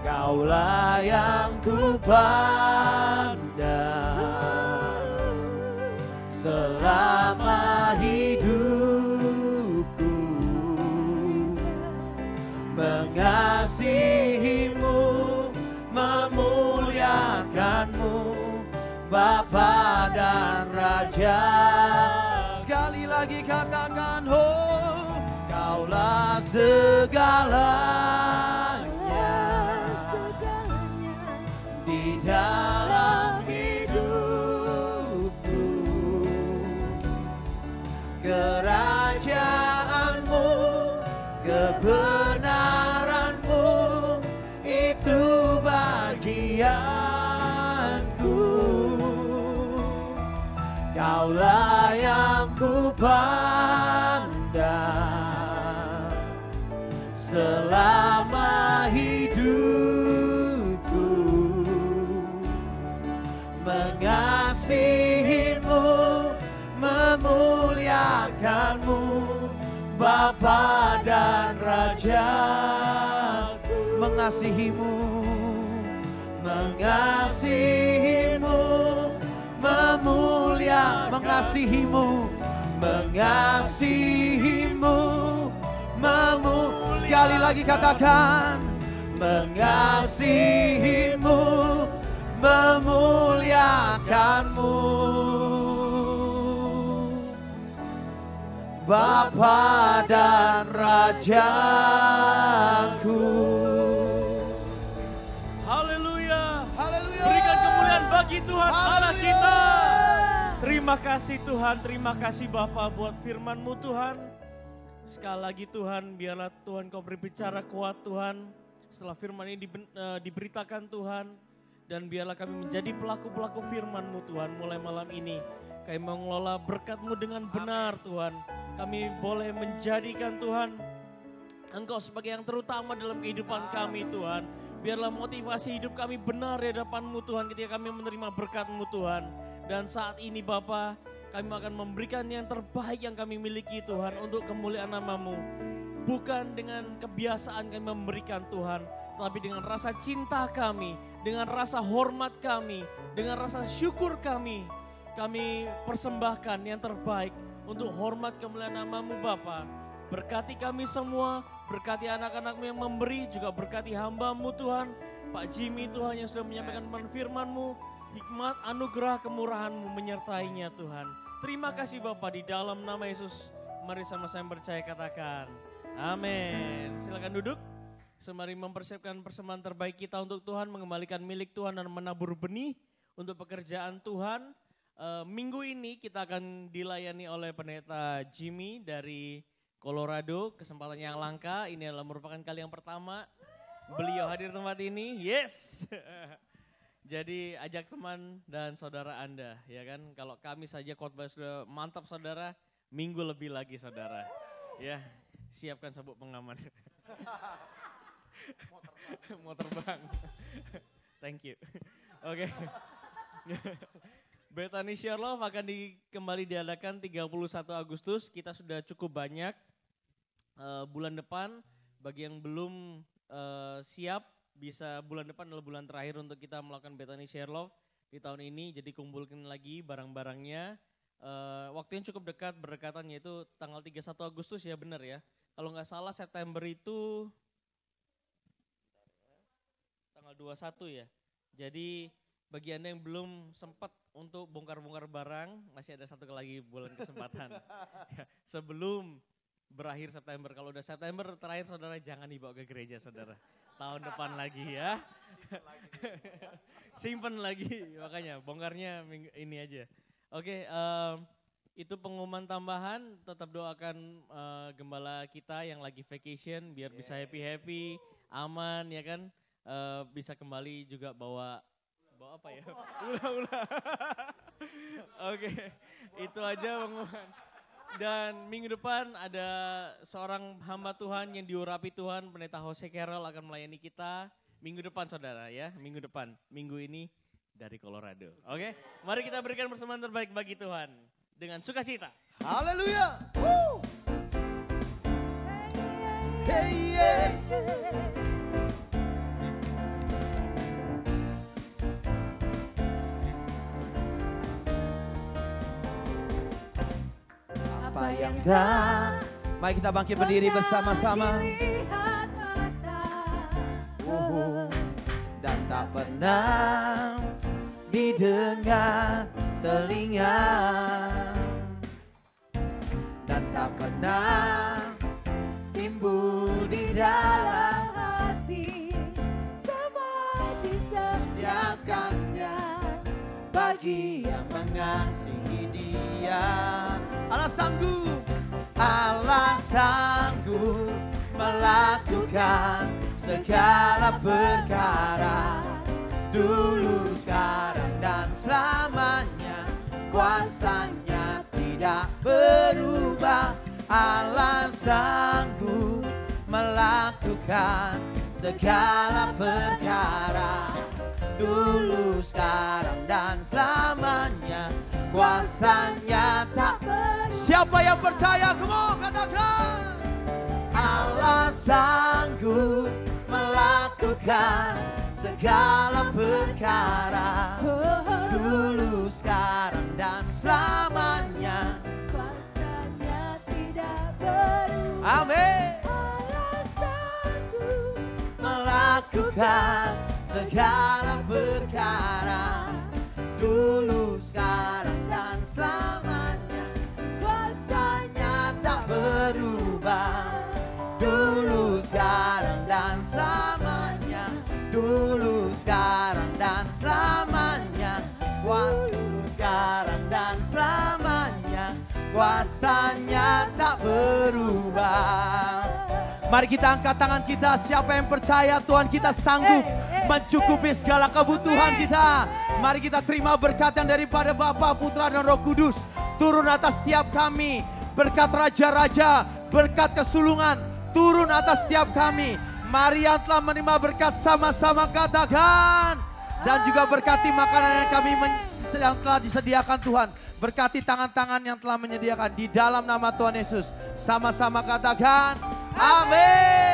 Kaulah yang ku pandang selama hidupku, mengasihimu, memuliakanmu, Bapa dan Raja. Sekali lagi katakan, oh, Kaulah segalanya di dalam hidupku. Kerajaanmu, kebenaranmu, itu bagianku. Kaulah yang ku pandang selama hidupku, mengasihimu, memuliakanmu, Bapa dan Raja. Mengasihimu, mengasihimu, mengasihimu, mengasihimu, sekali lagi katakan, mengasihimu, memuliakanmu, Bapa dan Rajaku. Haleluya. Haleluya. Berikan kemuliaan bagi Tuhan Allah Haleluya. kita. Terima kasih Tuhan, terima kasih Bapa buat firman-Mu Tuhan. Sekali lagi Tuhan, biarlah Tuhan Kau berbicara kuat Tuhan. Setelah firman ini diberitakan Tuhan. Dan biarlah kami menjadi pelaku-pelaku firman-Mu Tuhan mulai malam ini. Kami mengelola berkat-Mu dengan benar Tuhan. Kami boleh menjadikan Tuhan Engkau sebagai yang terutama dalam kehidupan kami Tuhan. Biarlah motivasi hidup kami benar di hadapan-Mu Tuhan ketika kami menerima berkat-Mu Tuhan. Dan saat ini Bapa, kami akan memberikan yang terbaik yang kami miliki Tuhan untuk kemuliaan nama-Mu. Bukan dengan kebiasaan kami memberikan Tuhan, tapi dengan rasa cinta kami, dengan rasa hormat kami, dengan rasa syukur kami persembahkan yang terbaik untuk hormat kemuliaan nama-Mu Bapa. Berkati kami semua, berkati anak-anak-Mu yang memberi, juga berkati hamba-Mu Tuhan, Pak Jimmy Tuhan yang sudah menyampaikan firman-Mu, hikmat, anugerah, kemurahan-Mu menyertainya Tuhan. Terima kasih Bapa, di dalam nama Yesus, mari sama-sama percaya katakan, amin. Silakan duduk. Sembari mempersiapkan persembahan terbaik kita untuk Tuhan, mengembalikan milik Tuhan dan menabur benih untuk pekerjaan Tuhan. Minggu ini kita akan dilayani oleh pendeta Jimmy dari Colorado. Kesempatan yang langka, ini adalah merupakan kali yang pertama beliau hadir tempat ini. Yes. Jadi ajak teman dan saudara Anda, ya kan? Kalau kami saja khotbah sudah mantap saudara, minggu lebih lagi saudara. Ya, siapkan sabuk pengaman. Mau terbang. Thank you. Oke. Bethany Share Love akan kembali diadakan 31 Agustus. Kita sudah cukup banyak. Bulan depan, bagi yang belum siap, bisa bulan depan adalah bulan terakhir untuk kita melakukan Bethany Share Love di tahun ini. Jadi kumpulkan lagi barang-barangnya. Waktu yang cukup dekat, berdekatan yaitu tanggal 31 Agustus ya, benar ya. Kalau nggak salah September itu tanggal 21 ya. Jadi bagi Anda yang belum sempat untuk bongkar-bongkar barang, masih ada satu lagi bulan kesempatan. Sebelum berakhir September, kalau udah September terakhir saudara jangan dibawa ke gereja saudara. Tahun depan lagi ya. Simpen lagi, makanya bongkarnya ini aja. Oke, itu pengumuman tambahan, tetap doakan gembala kita yang lagi vacation biar bisa happy-happy, aman ya kan. Bisa kembali juga bawa Bawa apa ya? Ulah. Oke, itu aja pengumuman. Dan minggu depan ada seorang hamba Tuhan yang diurapi Tuhan, Pendeta Jose Carroll akan melayani kita. Minggu depan saudara ya, minggu depan. Minggu ini dari Colorado. Oke, mari kita berikan persembahan terbaik bagi Tuhan. Dengan sukacita. Haleluya. Hey, yeah. Apa yang dah, mari kita bangkit berdiri bersama-sama. Dan tak pernah didengar telinga, dan tak pernah timbul di dalam hati, semua disediakannya bagi yang mengasihi Dia. Allah sanggup melakukan segala perkara, dulu, sekarang, dan selamanya. Kuasanya tidak berubah. Allah sanggup melakukan segala perkara, dulu, sekarang, dan selamanya. Kuasanya tak berubah. Siapa yang percaya? Come on, katakan. Allah sanggup melakukan segala perkara, dulu, sekarang, dan selamanya. Kuasanya tidak berubah. Amin. Allah sanggup melakukan segala perkara, dulu, sekarang, dan selamanya. Kuasanya tak berubah, dulu, sekarang, dan selamanya. Dulu, sekarang, dan selamanya. Kuasa sekarang dan selamanya. Kuasanya tak berubah. Mari kita angkat tangan kita. Siapa yang percaya Tuhan kita sanggup mencukupi segala kebutuhan kita. Mari kita terima berkat yang daripada Bapa, Putra, dan Roh Kudus turun atas setiap kami. Berkat raja-raja, berkat kesulungan turun atas setiap kami. Mari yang telah menerima berkat sama-sama katakan. Dan juga berkati makanan yang kami yang telah disediakan Tuhan. Berkati tangan-tangan yang telah menyediakan di dalam nama Tuhan Yesus. Sama-sama katakan amin.